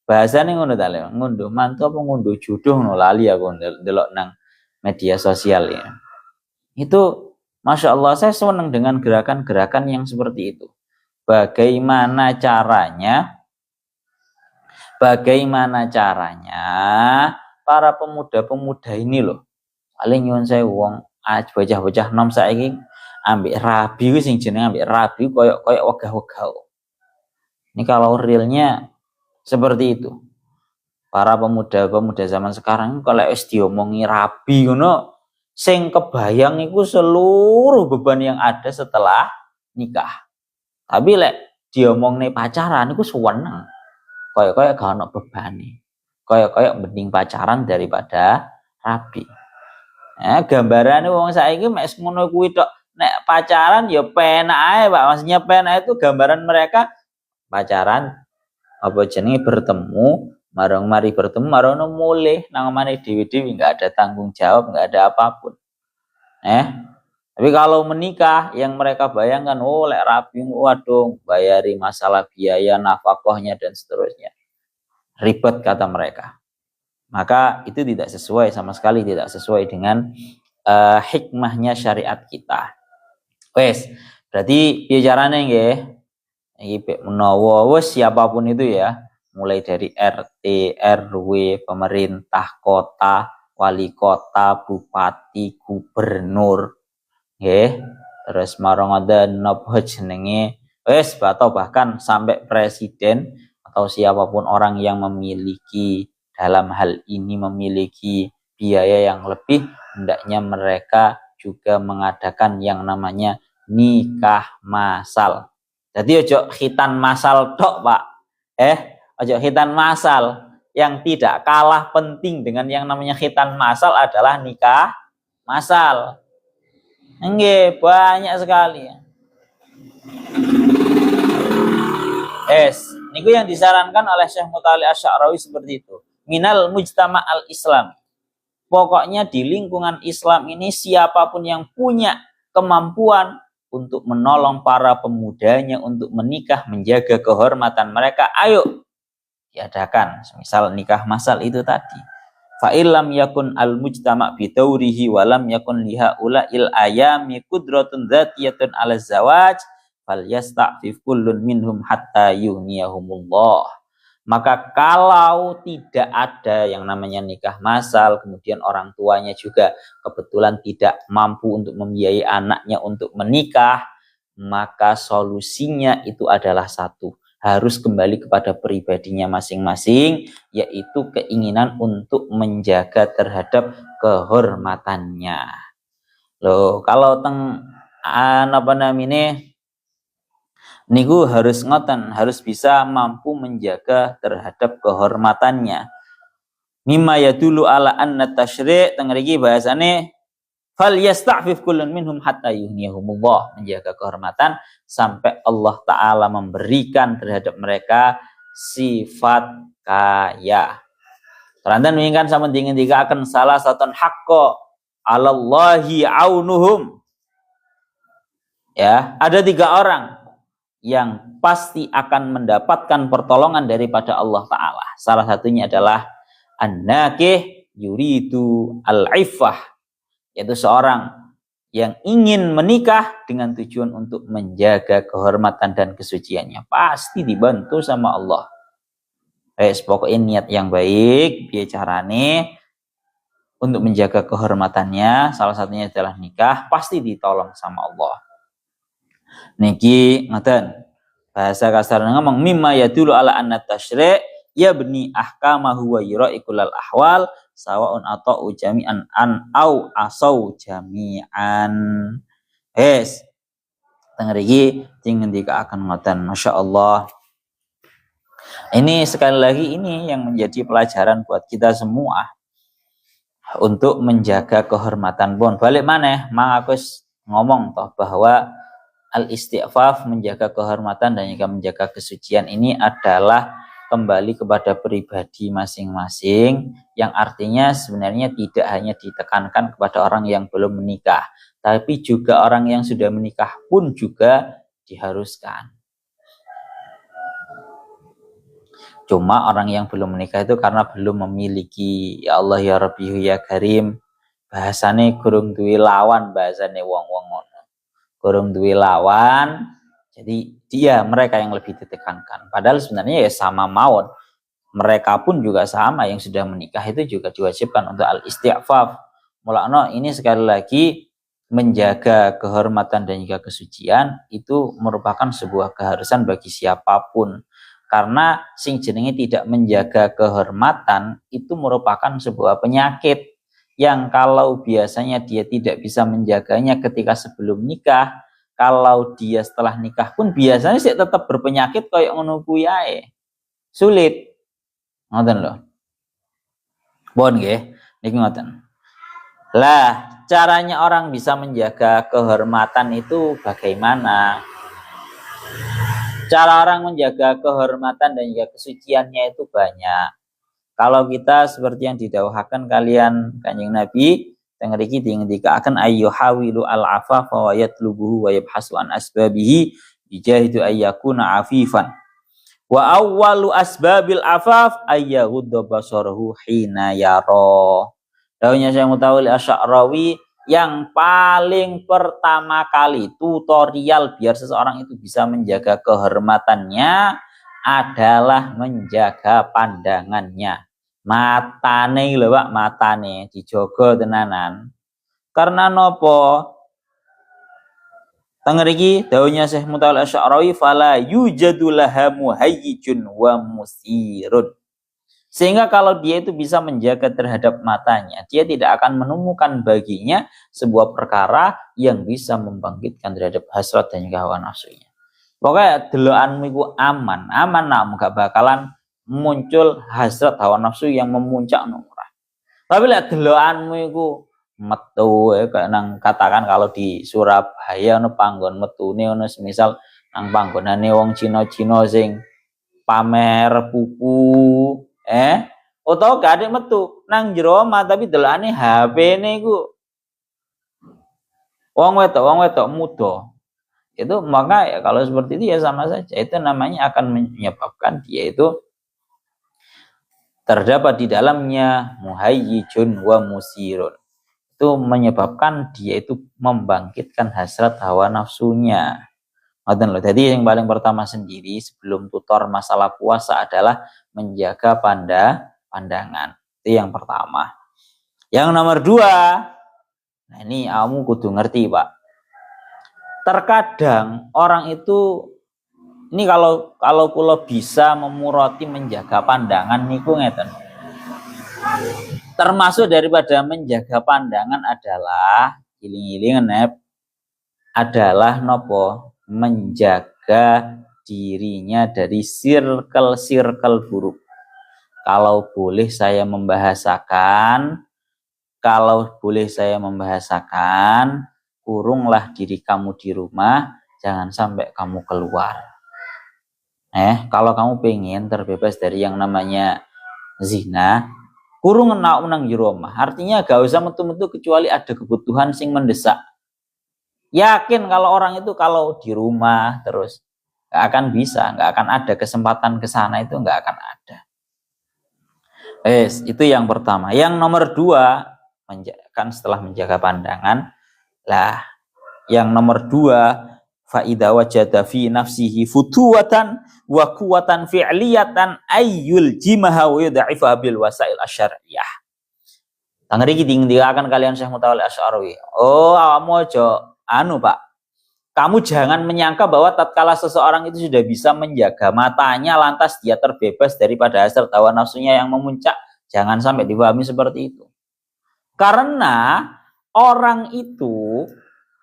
Bahasane ngono ta le, ngunduh mantu apa ngunduh jodoh ngono lali aku ndelok nang media sosial ya. Itu Masya Allah saya senang dengan gerakan-gerakan yang seperti itu. Bagaimana caranya para pemuda-pemuda ini loh, paling nyuwun saya wong bocah-bocah nom saiki ambek rabi ku sing jenenge ambek rabi koyo wegah-wegah. Ini kalau realnya seperti itu. Para pemuda-pemuda zaman sekarang kalau wis diomongi rabi ngono, sing kebayang iku seluruh beban yang ada setelah nikah. Tapi lek diomongne pacaran iku seneng. Koyo-koyo gak ono bebane. Koyo-koyo mending pacaran daripada rabi. Gambarane wong saiki mek ngono kuwi tok. Nek pacaran ya penak ae, Pak. Maksudnya penak itu gambaran mereka pacaran apa jenenge bertemu, mari bertemu marono mulih nang omane dewi-dewi, enggak ada tanggung jawab, enggak ada apapun. Tapi kalau menikah yang mereka bayangkan, oh lek rabi, waduh bayari masalah biaya nafkahnya dan seterusnya. Ribet kata mereka. Maka itu tidak sesuai, sama sekali tidak sesuai dengan hikmahnya syariat kita. Wes, berarti bicaranya nggih iki menawa wis siapapun itu ya, mulai dari RT, RW, pemerintah kota, wali kota, bupati, gubernur, nggih, terus marang ada napa jenenge wis atau bahkan sampai presiden atau siapapun orang yang memiliki dalam hal ini memiliki biaya yang lebih, hendaknya mereka juga mengadakan yang namanya nikah massal. Jadi ojo khitan massal tok, Pak. Ojo khitan massal. Yang tidak kalah penting dengan yang namanya khitan massal adalah nikah massal. Nggih, banyak sekali. Niku yang disarankan oleh Syekh Mutali Asy-Sya'rawi seperti itu. Minal mujtama al-Islam. Pokoknya di lingkungan Islam ini siapapun yang punya kemampuan untuk menolong para pemudanya untuk menikah, menjaga kehormatan mereka, ayo diadakan. Misal nikah massal itu tadi. Fa illam yakun al-mujtama' bi tawrihi wa lam yakun liha ula'il ayami qudratun dzatiyatun 'ala zawaj falyasta'fif kullun minhum hatta yughniyahumullah. Maka kalau tidak ada yang namanya nikah massal, kemudian orang tuanya juga kebetulan tidak mampu untuk membiayai anaknya untuk menikah, maka solusinya itu adalah satu, harus kembali kepada pribadinya masing-masing, yaitu keinginan untuk menjaga terhadap kehormatannya. Loh, kalau teng apa namanya niku harus ngoten, harus bisa mampu menjaga terhadap kehormatannya. Mimma yadulu ala anna tasyri' teng mriki bahasane fal yasta'fif kullun minhum hatta yughniyahumullah, menjaga kehormatan sampai Allah taala memberikan terhadap mereka sifat kaya. Terantan mengingatkan sama dingin tiga akan salah satu haqqo alallahi aunuhum. Ya, ada 3 orang yang pasti akan mendapatkan pertolongan daripada Allah Ta'ala. Salah satunya adalah an-nakih yuridu al-iffah, yaitu seorang yang ingin menikah dengan tujuan untuk menjaga kehormatan dan kesuciannya. Pasti dibantu sama Allah. Pokoknya niat yang baik, biar carane untuk menjaga kehormatannya, salah satunya adalah nikah, pasti ditolong sama Allah. Niki ngoten. Bahasa kasarnya ngomong mimma yadulu ala anna tasyri' yabni ahkamahu wa yura'iqul ahwal sawaun atau jami'an an au asau jami'an. Tengah iki sing ngendika akan ngoten, masyaallah. Ini sekali lagi ini yang menjadi pelajaran buat kita semua untuk menjaga kehormatan pun. Balik maneh, mang aku ngomong toh bahwa al-istighfaf, menjaga kehormatan dan juga menjaga kesucian ini adalah kembali kepada pribadi masing-masing, yang artinya sebenarnya tidak hanya ditekankan kepada orang yang belum menikah, tapi juga orang yang sudah menikah pun juga diharuskan. Cuma orang yang belum menikah itu karena belum memiliki ya Allah ya Rabbi ya Karim, bahasane kurang duwe lawan, bahasane wong-wong ngono. Kurang duwe lawan, jadi dia mereka yang lebih ditekankan. Padahal sebenarnya ya sama mawon. Mereka pun juga sama yang sudah menikah itu juga diwajibkan untuk al-istighfaf. Mulakno ini sekali lagi menjaga kehormatan dan juga kesucian itu merupakan sebuah keharusan bagi siapapun. Karena sing jenenge tidak menjaga kehormatan itu merupakan sebuah penyakit yang kalau biasanya dia tidak bisa menjaganya ketika sebelum nikah, kalau dia setelah nikah pun biasanya sih tetap berpenyakit kayak ngono kuwi ae. Sulit. Ngoten lho. Bon nggih, niki ngoten. Lah, caranya orang bisa menjaga kehormatan itu bagaimana? Cara orang menjaga kehormatan dan juga kesuciannya itu banyak. Kalau kita seperti yang didawahkan kalian Kanjeng Nabi, tengriki akan ayyuhawilu al-afafa wa yatlubuhu wa yabhasu an asbabihi bijahidu ayyakuna afifan. Wa awwalu asbabil afaf ayyaghudda basarahu hina yara. Dawuhnya Syekh Mutawalli Asy'arawi, yang paling pertama kali tutorial biar seseorang itu bisa menjaga kehormatannya adalah menjaga pandangannya. Matane lho Pak, matane dijogo tenanan. Karena nopo? Tengriki dawuhnya Syekh Mutawalli Asy'arawi fala yujadu laha muhayyijun wa musirun. Sehingga kalau dia itu bisa menjaga terhadap matanya, dia tidak akan menemukan baginya sebuah perkara yang bisa membangkitkan terhadap hasrat dan juga hawa nafsunya. Pokoknya delokanmu itu aman namun gak bakalan muncul hasrat hawa nafsu yang memuncak nomor. Tapi lihat delokanmu itu metu kayak nang katakan kalau di Surabaya ono panggon metune ono semisal nang panggonane wong Cina-Cina sing pamer pupu utawa gak ada metu nang jero omah tapi delokane HP-ne iku wong wedok muda. Itu maka ya kalau seperti itu ya sama saja. Itu namanya akan menyebabkan dia itu terdapat di dalamnya muhayyijun wa musirun. Itu menyebabkan dia itu membangkitkan hasrat hawa nafsunya. Jadi yang paling pertama sendiri sebelum tutor masalah puasa adalah menjaga pandangan. Itu yang pertama. Yang nomor dua, nah ini kamu kudu ngerti Pak. Terkadang orang itu, ini kalau kula bisa memurati menjaga pandangan niku ngeten. Termasuk daripada menjaga pandangan adalah giling-giling adalah nopo? Menjaga dirinya dari circle buruk. Kalau boleh saya membahasakan, kurunglah diri kamu di rumah, jangan sampai kamu keluar. Kalau kamu pengen terbebas dari yang namanya zina, kurung nang jero omah. Artinya gak usah metu-metu kecuali ada kebutuhan sing mendesak. Yakin kalau orang itu kalau di rumah terus gak akan bisa, gak akan ada kesempatan ke sana, itu gak akan ada. Itu yang pertama. Yang nomor dua, kan setelah menjaga pandangan, lah yang nomor dua, faida wajada fi nafsihi futuwatan wa quwatan fi'liyatan ayyul jimaha wa yudha'ifa bil wasail asyariyah. Tangri akan kalian Syekh Mutawalli Asy'arawi. Awakmu aja Pak, kamu jangan menyangka bahwa tatkala seseorang itu sudah bisa menjaga matanya lantas dia terbebas daripada hasrat hawa nafsunya yang memuncak. Jangan sampai dipahami seperti itu. Karena orang itu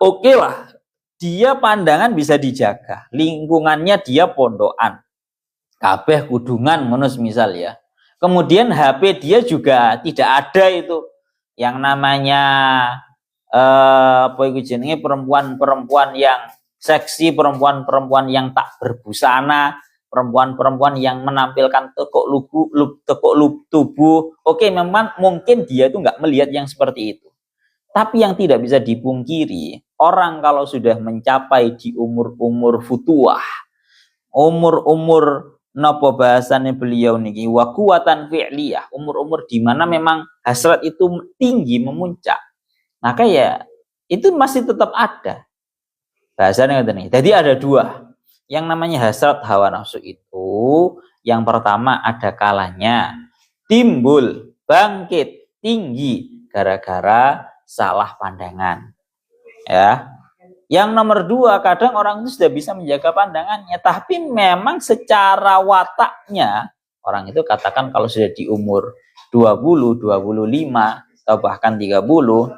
oke lah, dia pandangan bisa dijaga, lingkungannya dia pondokan, kabeh kudungan menus misal ya. Kemudian HP dia juga tidak ada itu yang namanya perempuan-perempuan yang seksi, perempuan-perempuan yang tak berbusana, perempuan-perempuan yang menampilkan tekuk tubuh. Oke, memang mungkin dia itu nggak melihat yang seperti itu. Tapi yang tidak bisa dipungkiri, orang kalau sudah mencapai di umur-umur futuah, umur-umur nopo bahasane beliau niki wa kuwatan fi'liyah, umur-umur di mana memang hasrat itu tinggi memuncak, maka ya itu masih tetap ada. Bahasanya ngeten nih. Jadi ada dua. Yang namanya hasrat hawa nafsu itu, yang pertama ada kalanya timbul, bangkit, tinggi gara-gara salah pandangan. Ya. Yang nomor dua, kadang orang itu sudah bisa menjaga pandangannya, tapi memang secara wataknya, orang itu katakan kalau sudah di umur 20, 25, atau bahkan 30,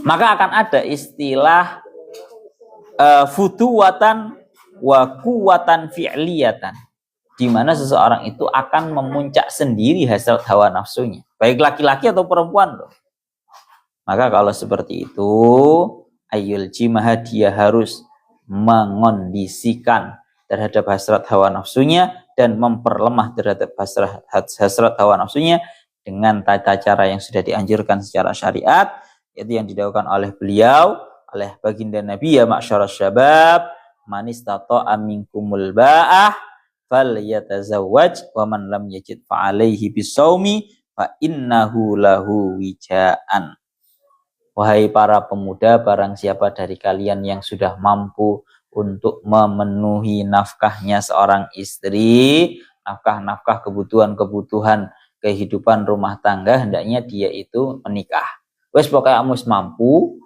maka akan ada istilah futuwatan wa kuwatan fi'liyatan, di mana seseorang itu akan memuncak sendiri hasrat hawa nafsunya, baik laki-laki atau perempuan loh. Maka kalau seperti itu, ayul jimah, dia harus mengondisikan terhadap hasrat hawa nafsunya dan memperlemah terhadap hasrat hawa nafsunya dengan tata cara yang sudah dianjurkan secara syariat, yaitu yang didakwakan oleh beliau, oleh baginda Nabi, ya ma'syarasy syabab, man istata'a minkumul ba'ah falyatazawwaj wa man lam yajid fa alaihi bisawmi fa innahu lahu wijaan. Wahai para pemuda, barang siapa dari kalian yang sudah mampu untuk memenuhi nafkahnya seorang istri, nafkah-nafkah kebutuhan-kebutuhan kehidupan rumah tangga, hendaknya dia itu menikah. Wes pokoknya amus mampu,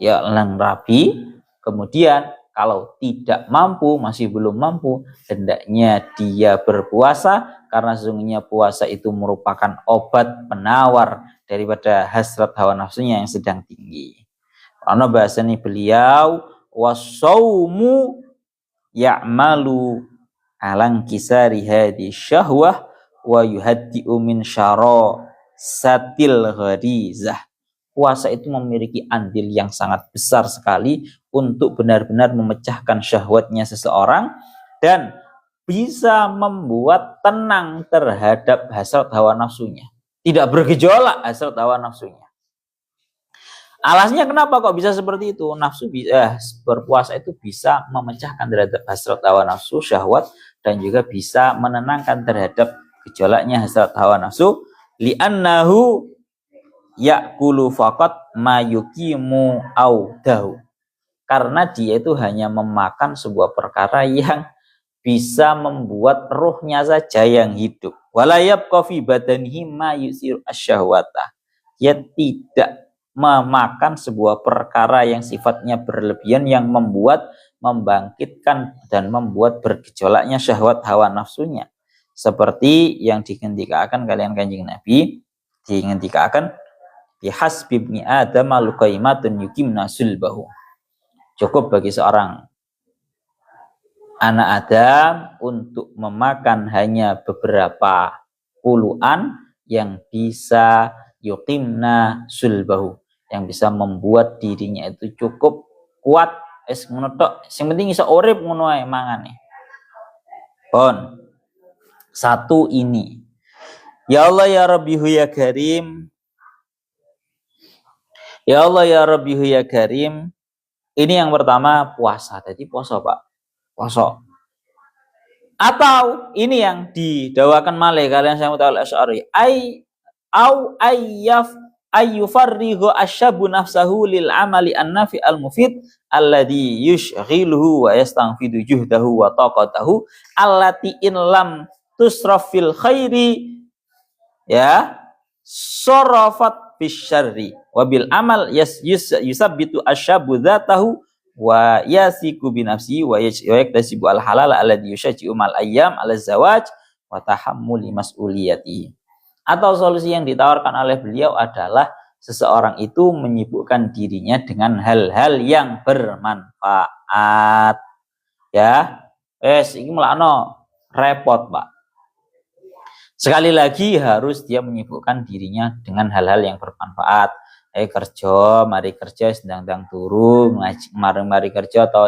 ya lang rapi. Kemudian kalau tidak mampu, masih belum mampu, hendaknya dia berpuasa, karena sesungguhnya puasa itu merupakan obat penawar daripada hasrat hawa nafsunya yang sedang tinggi. Karena bahasanya beliau, wasaumu ya'malu alang kisari hadi syahwah wa yuhaddi'u min syarasatil gharizah. Puasa itu memiliki andil yang sangat besar sekali untuk benar-benar memecahkan syahwatnya seseorang dan bisa membuat tenang terhadap hasrat hawa nafsunya. Tidak bergejolak hasrat hawa nafsunya. Alasnya kenapa kok bisa seperti itu? Berpuasa itu bisa memecahkan terhadap hasrat hawa nafsu, syahwat, dan juga bisa menenangkan terhadap gejolaknya hasrat hawa nafsu. Li'annahu ya'kulu faqat ma yuqimu audahu. Karena dia itu hanya memakan sebuah perkara yang bisa membuat ruhnya saja yang hidup. Wala yabqa fi badanihi ma yusiru asyahwata. Dia tidak memakan sebuah perkara yang sifatnya berlebihan yang membuat membangkitkan dan membuat bergejolaknya syahwat hawa nafsunya. Seperti yang dihentikan kalian Kanjeng Nabi, dihentikan bihasbi ibni adam luqaimatun yuqimna sulbahu. Cukup bagi seorang anak Adam untuk memakan hanya beberapa puluhan yang bisa yuqimna sulbahu, yang bisa membuat dirinya itu cukup kuat, ngono tok, sing penting iso urip ngono ae mangane. Pon. Satu ini. Ya Allah ya Rabbihu ya Karim. Ya Allah ya Rabbihu ya Karim. Ini yang pertama puasa. Jadi puasa Pak. Puasa. Atau ini yang didawakan malih kalian saya muta'al asy'ari. Ayyufarrihu asyabu nafsahu lil amali an-nafi al-mufid alladhi yushghiluhu wa yastanfidu juhdahu wa taqatahu allati in lam tusraf fil khairi ya sarafat bisyarri wa bil amal yusabbitu asyabu dzatahu wa yasiku binafsi wa yaktasibu al halal alladhi yushajji'u mal ayyam ala zawaj wa tahammuli mas'uliyatihi. Atau solusi yang ditawarkan oleh beliau adalah seseorang itu menyibukkan dirinya dengan hal-hal yang bermanfaat. Ya, ini melakno repot Pak. Sekali lagi harus dia menyibukkan dirinya dengan hal-hal yang bermanfaat. Mari kerja sedang turu, mari kerja atau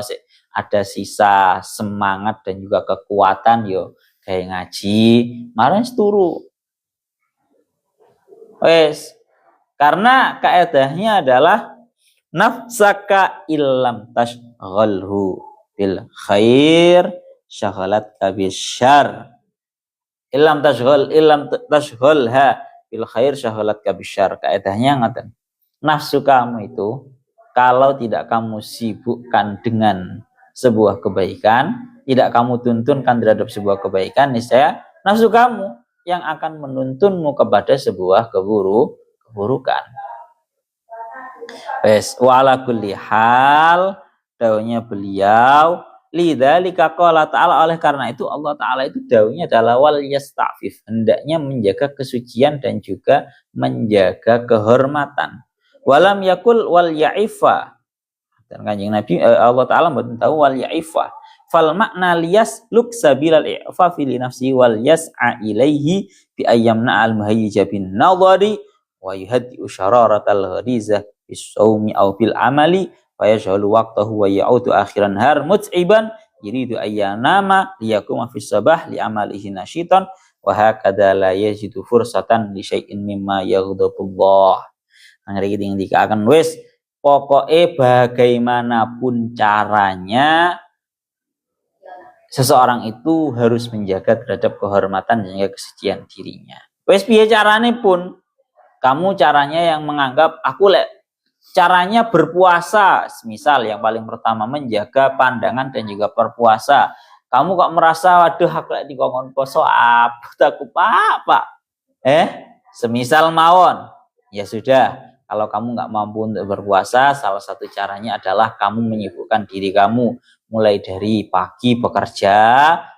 ada sisa semangat dan juga kekuatan yo kayak ngaji, mari turu. Karena kaedahnya adalah nafsaka illam tashghalhu bil khair syaghalat kabisyar. Illam tashghulha bil khair syaghalat kabisyar. Kaidahnya ngaten. Nafsu kamu itu kalau tidak kamu sibukkan dengan sebuah kebaikan, tidak kamu tuntunkan terhadap sebuah kebaikan, niscaya nafsu kamu yang akan menuntunmu kepada sebuah keburukan. Wes wala kulli hal, dawuhnya beliau, lidzalika qala ta'ala, oleh karena itu Allah Ta'ala itu dawuhnya adalah wal yasta'fif, hendaknya menjaga kesucian dan juga menjaga kehormatan. Walam yakul wal ya'ifa, dan Kanjeng Nabi Allah Ta'ala mboten tahu wal ya'ifa. Fal makna liyas luk sabilal i'fa fi nafsi wal yas'a ilaihi bi ayyamna al muhayyija bin nadhari wa yuhaddi syararatal ghariza bis saumi aw bil amali wa yashhalu waqtahu wa ya'udu akhiran har mut'iban yuridu ayyanama liyakuma fis sabah li amalihi nasyitan wa hakadha la yajidu fursatan li syai'in mimma yaghdabullah. Ngeri dikatakan wis pokoknya bagaimanapun caranya seseorang itu harus menjaga terhadap kehormatan dan kesucian dirinya. Wes piye carane pun, kamu caranya yang menganggap aku caranya berpuasa, misal yang paling pertama menjaga pandangan dan juga berpuasa. Kamu kok merasa waduh aku lek dikongkon poso apa aku Pak. Semisal mawon. Ya sudah, kalau kamu nggak mampu untuk berpuasa, salah satu caranya adalah kamu menyibukkan diri kamu mulai dari pagi bekerja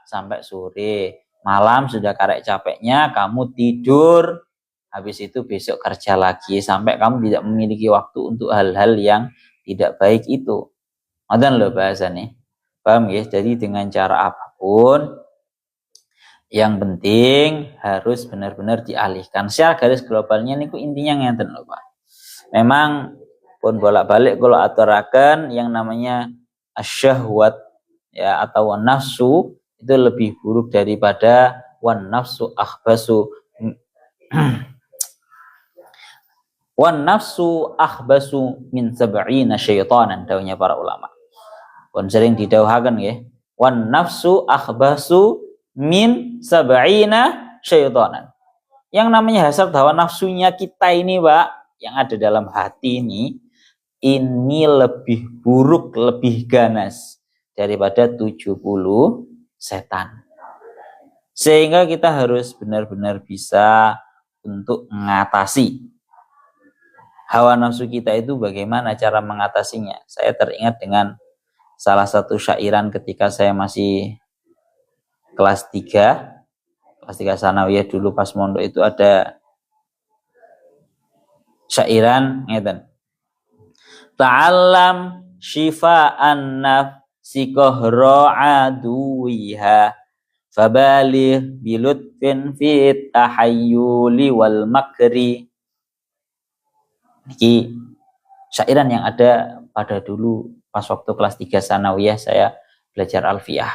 sampai sore. Malam sudah karek capeknya, kamu tidur. Habis itu besok kerja lagi sampai kamu tidak memiliki waktu untuk hal-hal yang tidak baik itu. Ngoten lho bahasane. Paham ya? Jadi dengan cara apapun, yang penting harus benar-benar dialihkan. Secara garis globalnya niku intinya ngeten lho Pak. Memang pun bolak-balik kalau aturaken yang namanya asyahwat ya atau nafsu itu lebih buruk daripada wan nafsu akhbasu wan nafsu akhbasu min sab'ina syaitanan, dawuhnya para ulama. Pun sering didhawuhaken nggih, wan nafsu akhbasu min sab'ina syaitanan. Yang namanya hasad hawa nafsunya kita ini Pak, yang ada dalam hati ini lebih buruk, lebih ganas daripada 70 setan. Sehingga kita harus benar-benar bisa untuk mengatasi hawa nafsu kita itu. Bagaimana cara mengatasinya? Saya teringat dengan salah satu syairan ketika saya masih kelas 3 sanawiyah dulu pas mondok itu ada syairan ngeten. Ta'allam shifa'an nafsi kohro aduwiha fabalih bilutfin fit tahayyuli wal makri. Ini syairan yang ada pada dulu pas waktu kelas 3 sanawiyah saya belajar alfiyah.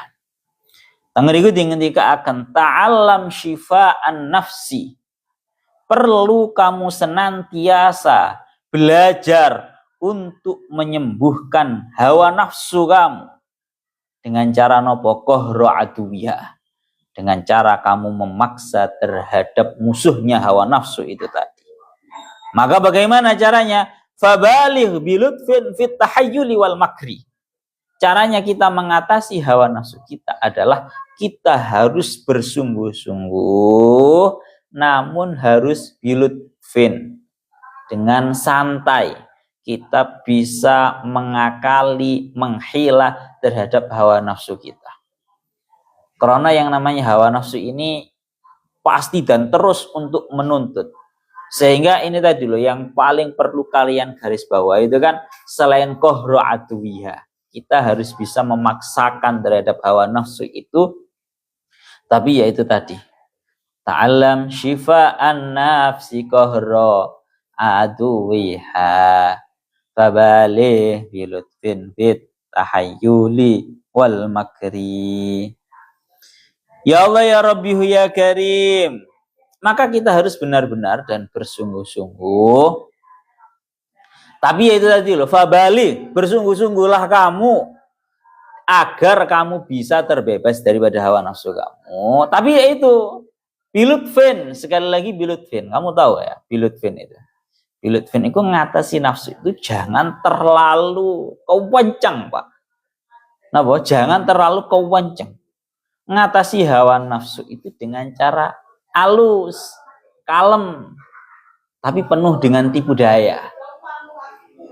Tangriku ketika akan ta'allam shifa'an nafsi. Perlu kamu senantiasa belajar untuk menyembuhkan hawa nafsu kamu dengan cara nopo kohro aduwiyah, dengan cara kamu memaksa terhadap musuhnya hawa nafsu itu tadi. Maka bagaimana caranya? Fabalih bilutfin fit tahayyuli wal makri. Caranya kita mengatasi hawa nafsu kita adalah kita harus bersungguh-sungguh, namun harus bilutfin, dengan santai. Kita bisa mengakali, menghila terhadap hawa nafsu kita. Karena yang namanya hawa nafsu ini pasti dan terus untuk menuntut. Sehingga ini tadi loh yang paling perlu kalian garis bawah itu kan, selain kohro aduwiha, kita harus bisa memaksakan terhadap hawa nafsu itu. Tapi ya itu tadi, ta'allam shifa'an nafsi kohro aduwiha fabalih bilutfin fit tahayyuli wal makri. Ya Allah ya Rabbihu ya Karim. Maka kita harus benar-benar dan bersungguh-sungguh. Tapi ya itu tadi loh, fabalih, bersungguh-sungguhlah kamu agar kamu bisa terbebas daripada hawa nafsu kamu. Tapi ya itu bilutfin, sekali lagi bilutfin. Kamu tahu ya bilutfin itu. Bilutfin itu ngatasi nafsu itu jangan terlalu kewancang, Pak. Napa? Jangan terlalu kewancang. Ngatasi hawa nafsu itu dengan cara halus, kalem, tapi penuh dengan tipu daya.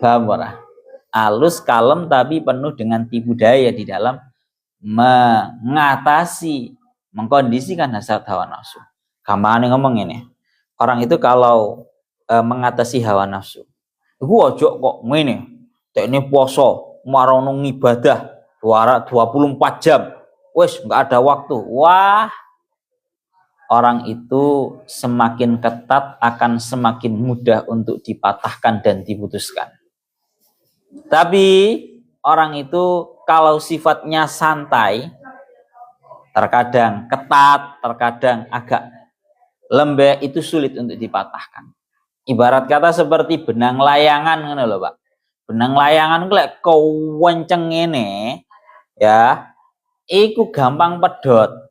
Paham ora? Halus, kalem, tapi penuh dengan tipu daya di dalam mengatasi, mengkondisikan hasrat hawa nafsu. Gampang ngomong ini. Orang itu kalau mengatasi hawa nafsu, itu ojo kok ngene. Teknik poso, marono ibadah 24 jam. Wes enggak ada waktu. Wah, orang itu semakin ketat akan semakin mudah untuk dipatahkan dan diputuskan. Tapi orang itu kalau sifatnya santai, terkadang ketat, terkadang agak lembek, itu sulit untuk dipatahkan. Ibarat kata seperti benang layangan ngono lho, Pak. Benang layangan lek kewenceng ngene ya, iku gampang pedot.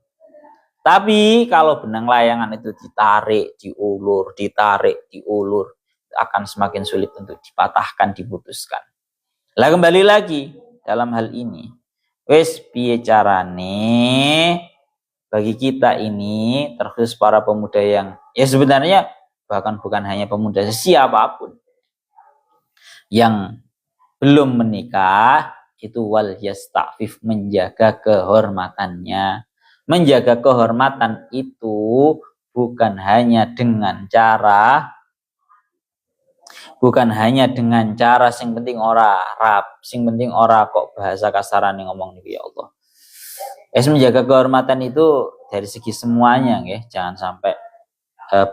Tapi kalau benang layangan itu ditarik, diulur, akan semakin sulit untuk dipatahkan, diputuskan. Lah kembali lagi dalam hal ini, wes piye carane bagi kita ini, terkhusus para pemuda yang ya sebenarnya bahkan bukan hanya pemuda, siapapun yang belum menikah itu wal yasta'fif, menjaga kehormatannya. Menjaga kehormatan itu bukan hanya dengan cara sing penting ora rap, sing penting ora kok bahasa kasaran yang ngomong nih ya Allah. Menjaga kehormatan itu dari segi semuanya ya, jangan sampai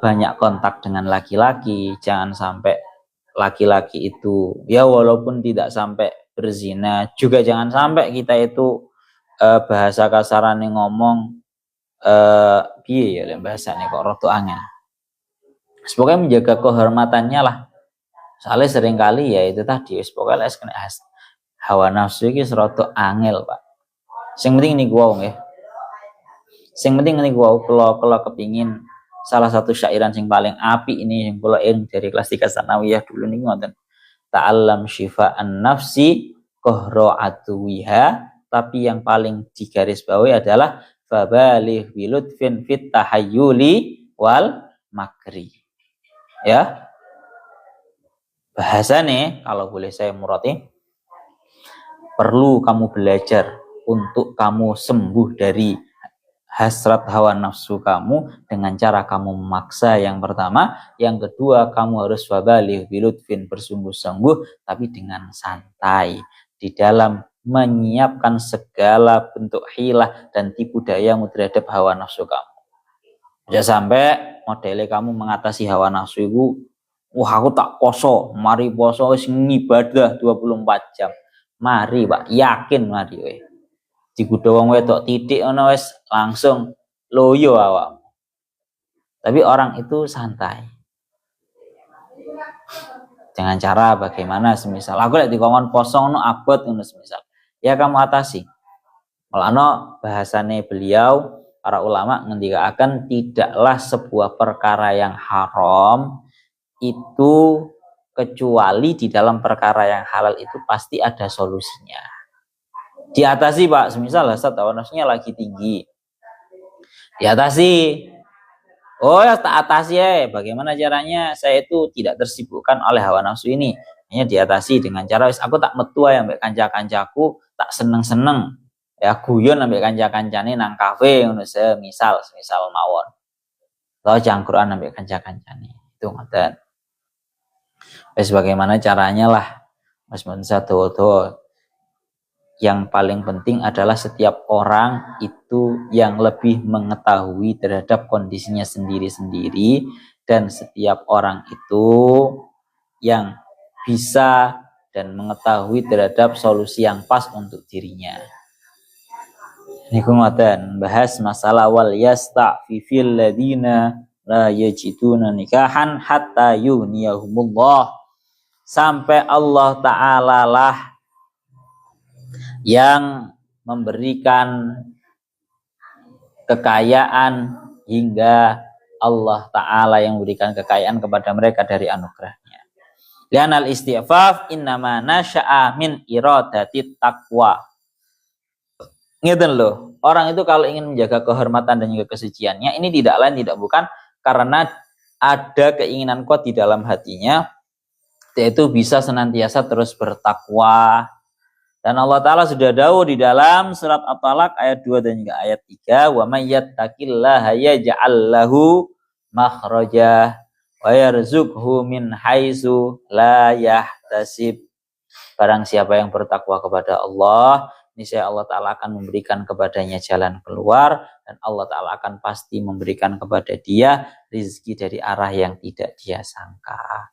banyak kontak dengan laki-laki, jangan sampai laki-laki itu ya walaupun tidak sampai berzina, juga jangan sampai kita itu bahasa kasaran yang ngomong piye ya bahasane kok rada angel. Pokoknya menjaga kehormatannya lah. Soalnya seringkali ya itu tadi, pokoknya kena hawa nafsu ini serata angel, Pak. Sing penting ini gua nggih. Sing penting ini gua kalau kepingin salah satu syairan sing paling api ini yang kula eling dari kelas 3 sanawiyah dulu nih ngoten. Ta'allam syifa'an nafsi qahra atuwiha, tapi yang paling digarisbawahi adalah fabalih bilutfin fit tahayyuli wal makri. Ya. Bahasanya kalau boleh saya murati, perlu kamu belajar untuk kamu sembuh dari hasrat hawa nafsu kamu dengan cara kamu memaksa yang pertama, yang kedua kamu harus wabalih bilutfin, bersungguh-sungguh tapi dengan santai di dalam menyiapkan segala bentuk hilah dan tipu dayamu terhadap hawa nafsu kamu. Jangan sampai modelnya kamu mengatasi hawa nafsu itu, wah aku tak poso, mari poso wis ngibadah 24 jam. Mari Pak, yakin mari weh. Dikudu wong wedok titik ngono wis langsung loyo awak. Tapi orang itu santai. Dengan cara bagaimana, semisal aku lek dikongkon poso ngono abot ngono semisal. Ya kamu atasi. Mulane bahasane beliau para ulama ngendikaken tidaklah sebuah perkara yang haram itu kecuali di dalam perkara yang halal itu pasti ada solusinya. Diatasi Pak, semisal hasrat hawa nafsunya lagi tinggi, diatasi. Oh ya tak atasi ya, bagaimana caranya saya itu tidak tersibukkan oleh hawa nafsu ini. Hanya diatasi dengan cara aku tak metu ya ambek kanca-kancaku, tak seneng-seneng ya guyon ambek kanca-kancane nang kafe ngono semisal mawon. Atau jangkruan ambek kanca-kancane. Itu ngoten. Wis bagaimana caranya lah. Mas Munsa doa-doa. Yang paling penting adalah setiap orang itu yang lebih mengetahui terhadap kondisinya sendiri-sendiri, dan setiap orang itu yang bisa dan mengetahui terhadap solusi yang pas untuk dirinya. Niku ngoten bahas masalah wal yasta'fifil ladina la yajiduna nikahan hatta yughniyahumullah, sampai Allah Ta'ala lah yang memberikan kekayaan hingga Allah Ta'ala yang memberikan kekayaan kepada mereka dari anugerahnya. Lianal istighfaf innama nasya'a min iradatit taqwa. Ngeten loh, orang itu kalau ingin menjaga kehormatan dan juga kesuciannya, ini tidak lain tidak bukan karena ada keinginan kuat di dalam hatinya, yaitu bisa senantiasa terus bertakwa. Dan Allah Ta'ala sudah dawuh di dalam surat At-Talaq ayat 2 dan juga ayat 3, wa may yattaqillaha yaj'al lahu makhraja wa yarzuqhu min haitsu la yahtasib. Barang siapa yang bertakwa kepada Allah, niscaya Allah Ta'ala akan memberikan kepadanya jalan keluar, dan Allah Ta'ala akan pasti memberikan kepada dia rizki dari arah yang tidak dia sangka.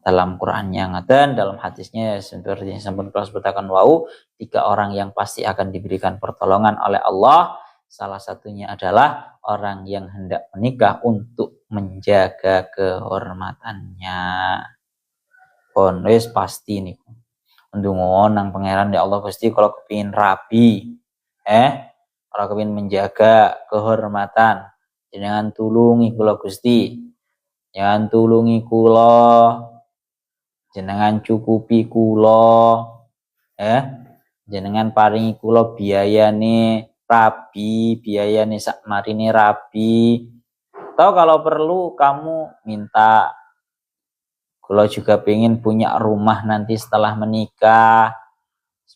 Dalam Qurannya ngaten, dalam hadisnya seperti yang sampun kula sebutaken wau, 3 orang yang pasti akan diberikan pertolongan oleh Allah. Salah satunya adalah orang yang hendak menikah untuk menjaga kehormatannya. Pon wis pasti niku. Ndonga nang pangeran ya Allah Gusti kalau kepingin rapi, kalau kepingin menjaga kehormatan, jenengan tulungi kula Gusti. Jangan tulungi kula, jenengan cukupi kula, jenengan paringi kula biayane rabi, biayane sakmarine rabi. Atau kalau perlu kamu minta, kula juga pengen punya rumah nanti setelah menikah.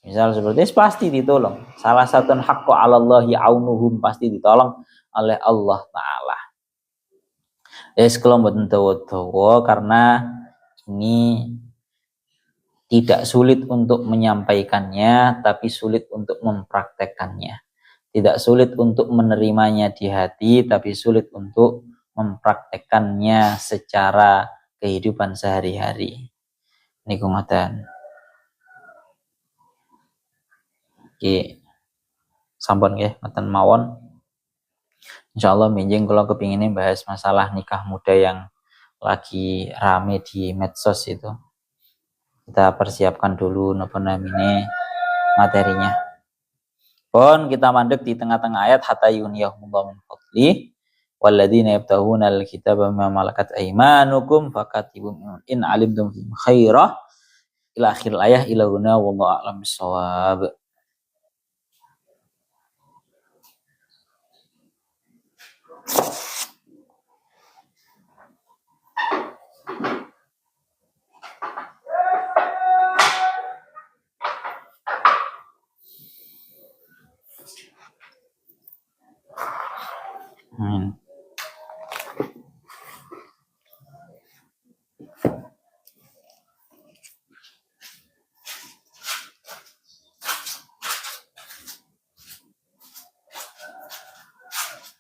Misal seperti itu pasti ditolong. Salah satu haqqu 'alallahi aunuhum, pasti ditolong oleh Allah Ta'ala. Kalau mboten dawa-dawa karena ini tidak sulit untuk menyampaikannya, tapi sulit untuk mempraktekkannya. Tidak sulit untuk menerimanya di hati, tapi sulit untuk mempraktekkannya secara kehidupan sehari-hari. Niku ngoten. Oke. Sampun nggih ngoten mawon. Insyaallah minjing kula kepingine bahas masalah nikah muda yang lagi rame di medsos itu. Kita persiapkan dulu napa namine materinya. Pun kita mandek di tengah-tengah ayat hatta yuniyahumullahu min fadli walladzina yabtahuna alkitaba mimma malakat aymanukum fakatibum in alimtum khairah ila akhir ayat ila huna wallahu a'lam bissawab. Amin.